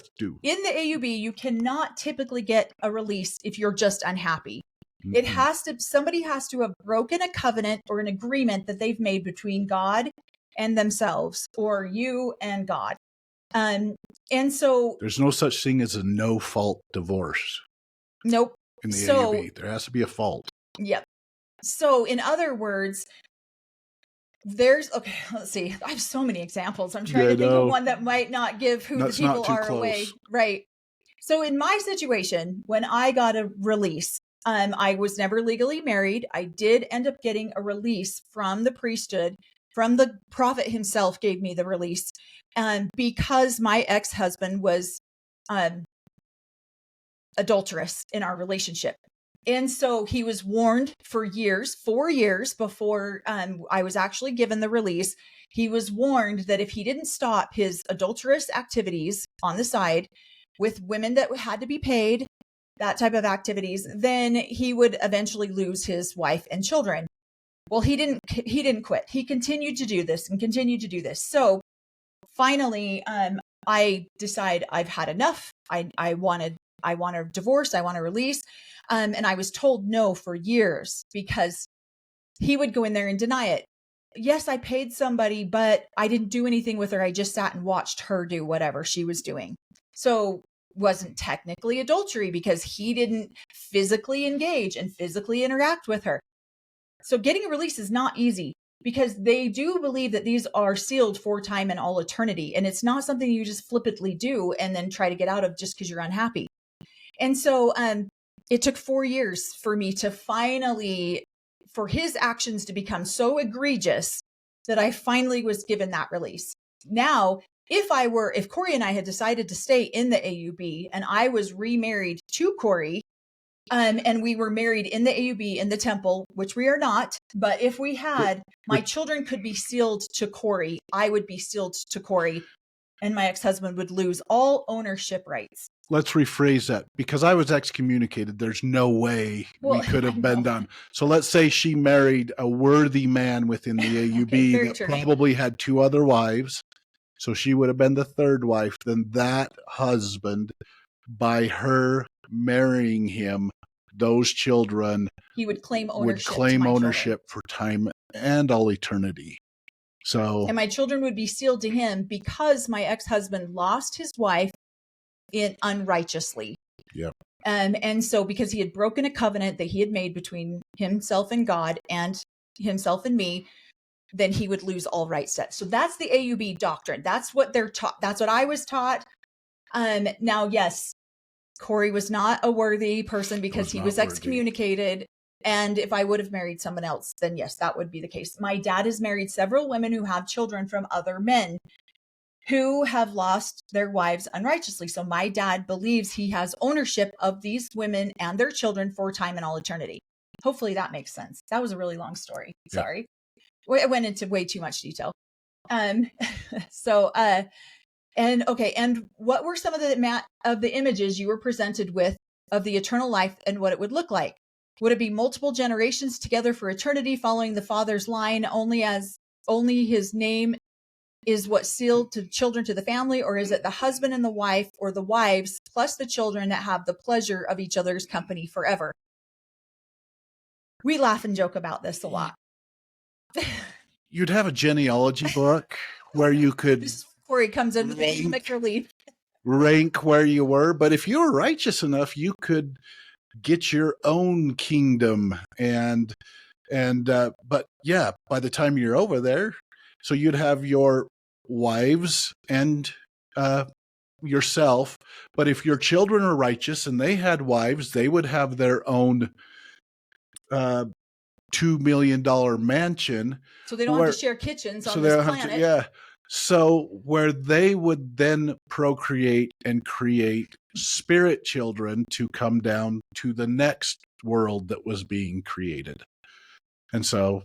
in the AUB, you cannot typically get a release if you're just unhappy. Mm-hmm. Somebody has to have broken a covenant or an agreement that they've made between God and themselves, or you and God. And so there's no such thing as a no fault divorce. Nope. In the AUB, there has to be a fault. Yep. So in other words, let's see. I have so many examples. I'm trying to think of one that might not give who the people are away. Right. So in my situation, when I got a release, I was never legally married. I did end up getting a release from the priesthood, from the prophet himself gave me the release, because my ex-husband was adulterous in our relationship. And so he was warned for years, 4 years before I was actually given the release. He was warned that if he didn't stop his adulterous activities on the side with women that had to be paid, that type of activities, then he would eventually lose his wife and children. Well, he didn't quit. He continued to do this and continued to do this. So finally, I decide I've had enough. I want a divorce. I want a release. And I was told no for years because he would go in there and deny it. Yes, I paid somebody, but I didn't do anything with her. I just sat and watched her do whatever she was doing. So wasn't technically adultery because he didn't physically engage and physically interact with her. So getting a release is not easy because they do believe that these are sealed for time and all eternity. And it's not something you just flippantly do and then try to get out of just because you're unhappy. And so it took 4 years for me to finally, for his actions to become so egregious that I finally was given that release. Now, if Corey and I had decided to stay in the AUB and I was remarried to Corey, and we were married in the AUB in the temple, which we are not, but if we had, my children could be sealed to Corey. I would be sealed to Corey, and my ex-husband would lose all ownership rights. Let's rephrase that. Because I was excommunicated, there's no way we could have been done. So let's say she married a worthy man within the AUB that probably had 2 other wives. So she would have been the 3rd wife. Then that husband, by her marrying him, those children he would claim ownership for time and all eternity. So, and my children would be sealed to him because my ex-husband lost his wife unrighteously. Yeah. And so because he had broken a covenant that he had made between himself and God and himself and me, then he would lose all rights to it. So that's the AUB doctrine. That's what they're taught. That's what I was taught. Now, yes, Corey was not a worthy person because he was excommunicated. And if I would have married someone else, then yes, that would be the case. My dad has married several women who have children from other men who have lost their wives unrighteously. So my dad believes he has ownership of these women and their children for time and all eternity. Hopefully that makes sense. That was a really long story. Yeah. Sorry. I went into way too much detail. And what were some of the images you were presented with of the eternal life and what it would look like? Would it be multiple generations together for eternity, following the father's line only his name is what sealed to children to the family? Or is it the husband and the wife, or the wives plus the children that have the pleasure of each other's company forever? We laugh and joke about this a lot. You'd have a genealogy book where you could Corey comes in with a rank where you were, but if you were righteous enough, you could get your own kingdom but yeah, by the time you're over there, so you'd have your wives and yourself, but if your children are righteous and they had wives, they would have their own $2 million mansion. So they don't have to share kitchens on this planet. So where they would then procreate and create spirit children to come down to the next world that was being created. And so,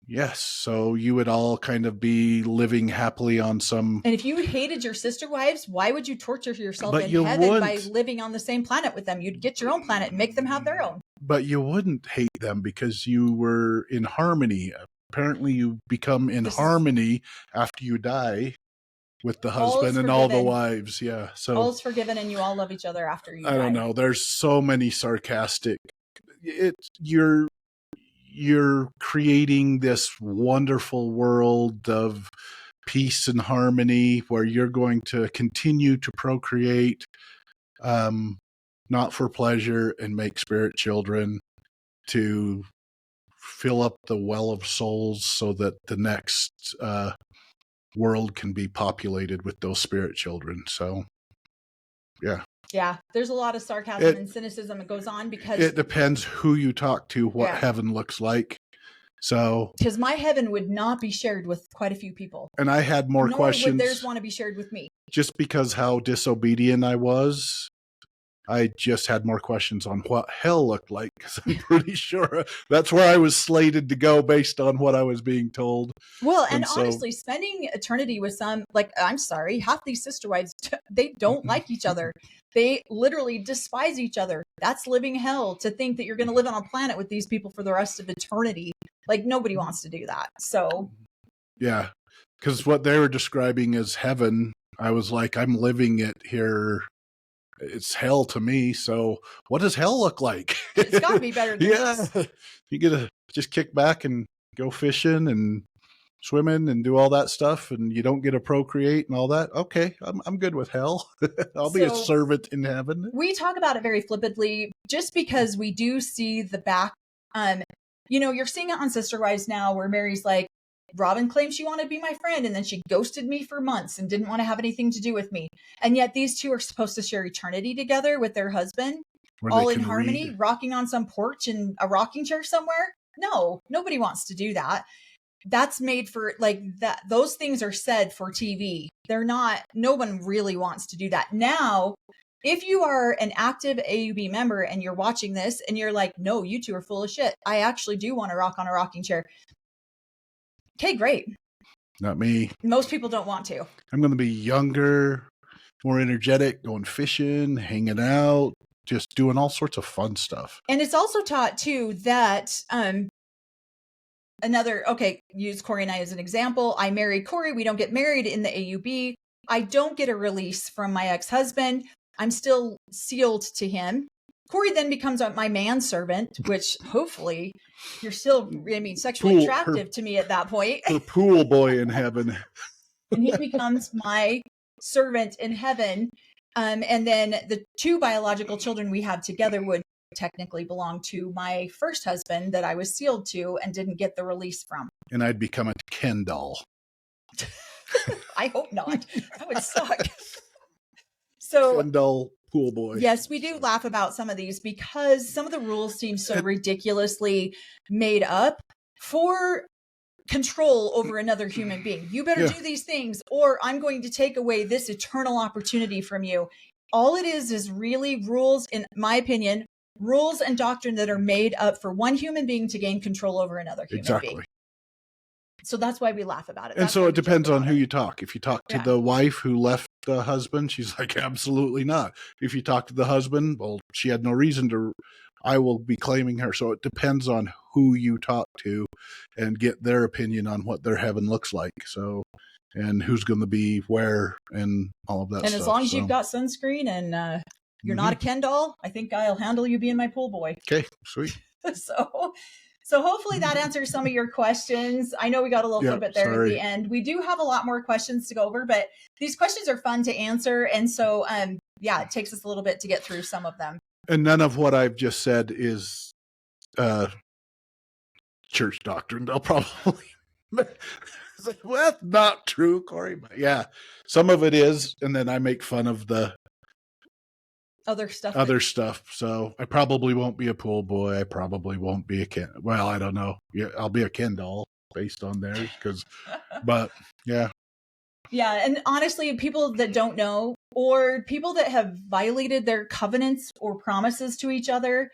yes, so you would all kind of be living happily on some... And if you hated your sister wives, why would you torture yourself in heaven by living on the same planet with them? You'd get your own planet and make them have their own. But you wouldn't hate them because you were in harmony. Apparently you become in harmony after you die with the husband and all the wives. Yeah. So all's forgiven and you all love each other after you die. I don't know. There's so many sarcastic. You're creating this wonderful world of peace and harmony where you're going to continue to procreate, not for pleasure, and make spirit children to fill up the well of souls so that the next world can be populated with those spirit children. So, yeah. Yeah, there's a lot of sarcasm and cynicism that goes on because it depends who you talk to, what Yeah. heaven looks like. So, because my heaven would not be shared with quite a few people, and I had more nor questions. would theirs want to be shared with me. Just because how disobedient I was, I just had more questions on what hell looked like, because I'm pretty sure that's where I was slated to go based on what I was being told. Well, and honestly, spending eternity with some, like, I'm sorry, half these sister wives, they don't like each other. They literally despise each other. That's living hell, to think that you're going to live on a planet with these people for the rest of eternity. Like, nobody wants to do that. So, yeah, because what they were describing as heaven, I was like, I'm living it here. It's hell to me. So what does hell look like? It's got to be better than this. You get to just kick back and go fishing and swimming and do all that stuff, and you don't get to procreate and all that. Okay, I'm good with hell. I'll be a servant in heaven. We talk about it very flippantly, just because we do see the back. You're seeing it on Sister Wives now, where Mary's like, Robin claimed she wanted to be my friend, and then she ghosted me for months and didn't want to have anything to do with me. And yet these two are supposed to share eternity together with their husband, all in harmony, rocking on some porch in a rocking chair somewhere. No, nobody wants to do that. That's made for, like, that. Those things are said for TV. They're not, no one really wants to do that. Now, if you are an active AUB member and you're watching this and you're like, no, you two are full of shit, I actually do want to rock on a rocking chair. Okay, great. Not me. Most people don't want to. I'm going to be younger, more energetic, going fishing, hanging out, just doing all sorts of fun stuff. And it's also taught too that use Corey and I as an example. I married Corey. We don't get married in the AUB. I don't get a release from my ex-husband. I'm still sealed to him. Corey then becomes my manservant, which hopefully you're still, sexually attractive to me at that point. The pool boy in heaven. And he becomes my servant in heaven. And then the two biological children we have together would technically belong to my first husband that I was sealed to and didn't get the release from. And I'd become a Ken doll. I hope not. That would suck. So, Ken doll pool boy. Yes, we do laugh about some of these because some of the rules seem so ridiculously made up for control over another human being. You better do these things, or I'm going to take away this eternal opportunity from you. All it is really rules, in my opinion, rules and doctrine that are made up for one human being to gain control over another human being. So that's why we laugh about it. And so it depends on who you talk. If you talk to the wife who left the husband, she's like, absolutely not. If you talk to the husband, well, she had no reason to. I will be claiming her. So it depends on who you talk to and get their opinion on what their heaven looks like. So, and who's going to be where and all of that stuff. And as long as you've got sunscreen and you're not a Ken doll, I think I'll handle you being my pool boy. Okay, sweet. So hopefully that answers some of your questions. I know we got a little bit there at the end. We do have a lot more questions to go over, but these questions are fun to answer. And so, it takes us a little bit to get through some of them. And none of what I've just said is church doctrine. They'll probably, well, that's not true, Corey. But yeah, some of it is. And then I make fun of the other stuff. So I probably won't be a pool boy. I probably won't be a Ken. Well, I don't know. Yeah, I'll be a Ken doll based on theirs but yeah. Yeah. And honestly, people that don't know, or people that have violated their covenants or promises to each other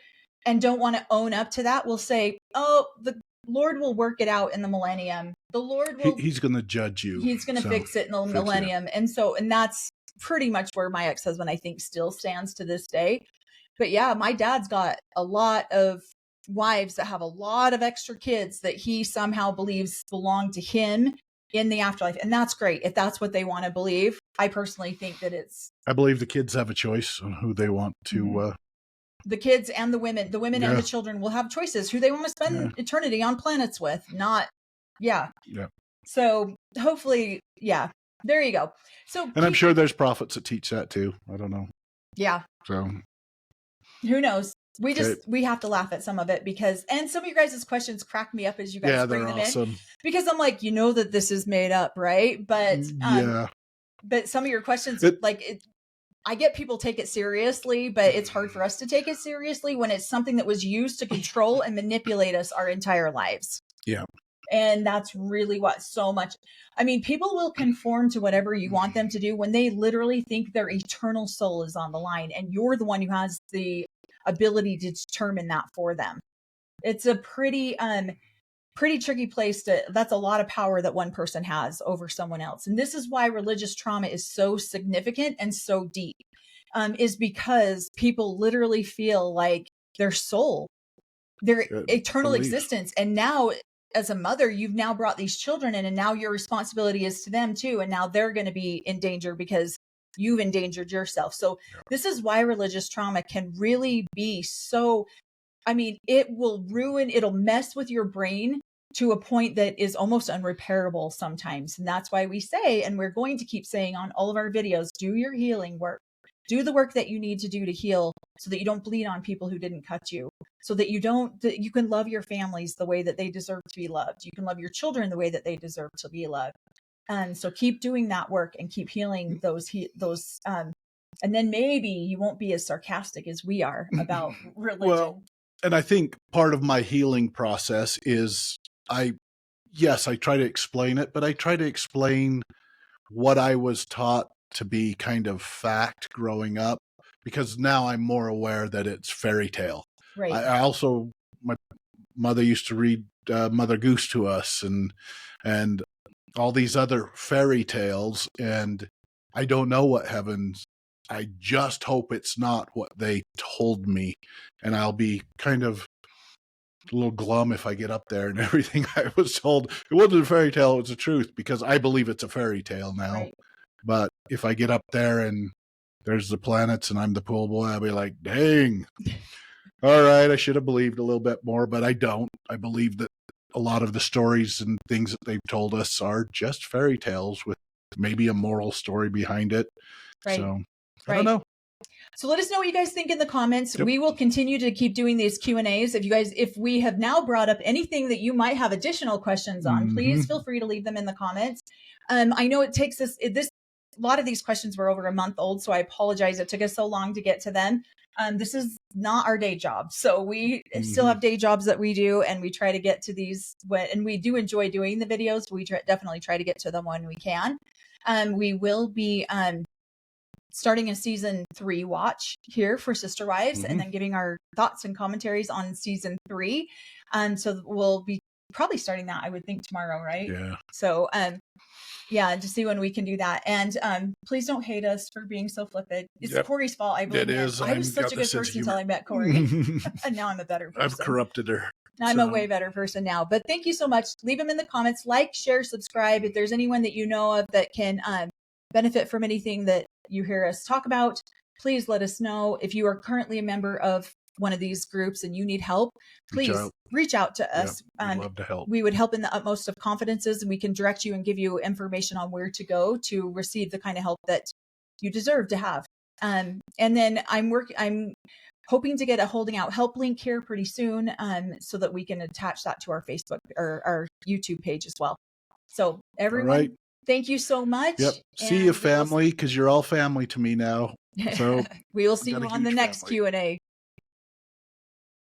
and don't want to own up to that will say, oh, the Lord will work it out in the millennium. The Lord will, he's going to judge you. He's going to fix it in the millennium. And that's pretty much where my ex-husband, I think, still stands to this day. But yeah, my dad's got a lot of wives that have a lot of extra kids that he somehow believes belong to him in the afterlife. And that's great. If that's what they want to believe, I personally think that I believe the kids have a choice on who they want to, the kids and the women and the children will have choices who they want to spend eternity on planets with, not. Yeah. So hopefully, there you go. So, and I'm sure there's prophets that teach that too. I don't know. Yeah. So who knows? We have to laugh at some of it and some of you guys' questions crack me up as you guys bring them in, because I'm like, that this is made up, right? But but some of your questions, I get people take it seriously, but it's hard for us to take it seriously when it's something that was used to control and manipulate us our entire lives. Yeah. And that's really what so much, I mean, people will conform to whatever you want them to do when they literally think their eternal soul is on the line, and you're the one who has the ability to determine that for them. It's a pretty tricky place that's a lot of power that one person has over someone else. And this is why religious trauma is so significant and so deep, is because people literally feel like their soul, their eternal existence. And now as a mother, you've now brought these children in, and now your responsibility is to them too. And now they're going to be in danger because you've endangered yourself. So this is why religious trauma can really be so, I mean, it'll mess with your brain to a point that is almost unrepairable sometimes. And that's why we say, and we're going to keep saying on all of our videos, do your healing work. Do the work that you need to do to heal so that you don't bleed on people who didn't cut you, so that you can love your families the way that they deserve to be loved. You can love your children the way that they deserve to be loved. And so keep doing that work and keep healing those, and then maybe you won't be as sarcastic as we are about religion. Well, and I think part of my healing process is I try to explain it, but I try to explain what I was taught to be kind of fact growing up, because now I'm more aware that it's fairy tale. Right. I also, my mother used to read Mother Goose to us and all these other fairy tales, and I don't know what heaven's. I just hope it's not what they told me, and I'll be kind of a little glum if I get up there and everything I was told. It wasn't a fairy tale, it was the truth, because I believe it's a fairy tale now. Right. But if I get up there and there's the planets and I'm the pool boy, I'll be like, dang, all right, I should have believed a little bit more, but I don't. I believe that a lot of the stories and things that they've told us are just fairy tales with maybe a moral story behind it. Right. So I don't know. So let us know what you guys think in the comments. Yep. We will continue to keep doing these Q&As. If we have now brought up anything that you might have additional questions on, please feel free to leave them in the comments. I know it takes us, a lot of these questions were over a month old, so I apologize. It took us so long to get to them. This is not our day job. So we still have day jobs that we do, and we try to get to these and we do enjoy doing the videos. We definitely try to get to them when we can. We will be starting a season 3 watch here for Sister Wives, and then giving our thoughts and commentaries on season 3. So we'll be probably starting that, I would think, tomorrow, right? Yeah. So, yeah, to see when we can do that. And please don't hate us for being so flippant. It's Corey's fault, I believe. It is. I was such a good person until I met Corey. And now I'm a better person. I've corrupted her. I'm a way better person now. But thank you so much. Leave them in the comments. Like, share, subscribe. If there's anyone that you know of that can benefit from anything that you hear us talk about, please let us know. If you are currently a member of one of these groups and you need help, please reach out to us. We'd love to help. We would help in the utmost of confidences, and we can direct you and give you information on where to go to receive the kind of help that you deserve to have. And then I'm hoping to get a holding out help link here pretty soon, so that we can attach that to our Facebook or our YouTube page as well. So everyone, thank you so much. Yep. See you, family, because you're all family to me now. So we will see you on the next Q&A.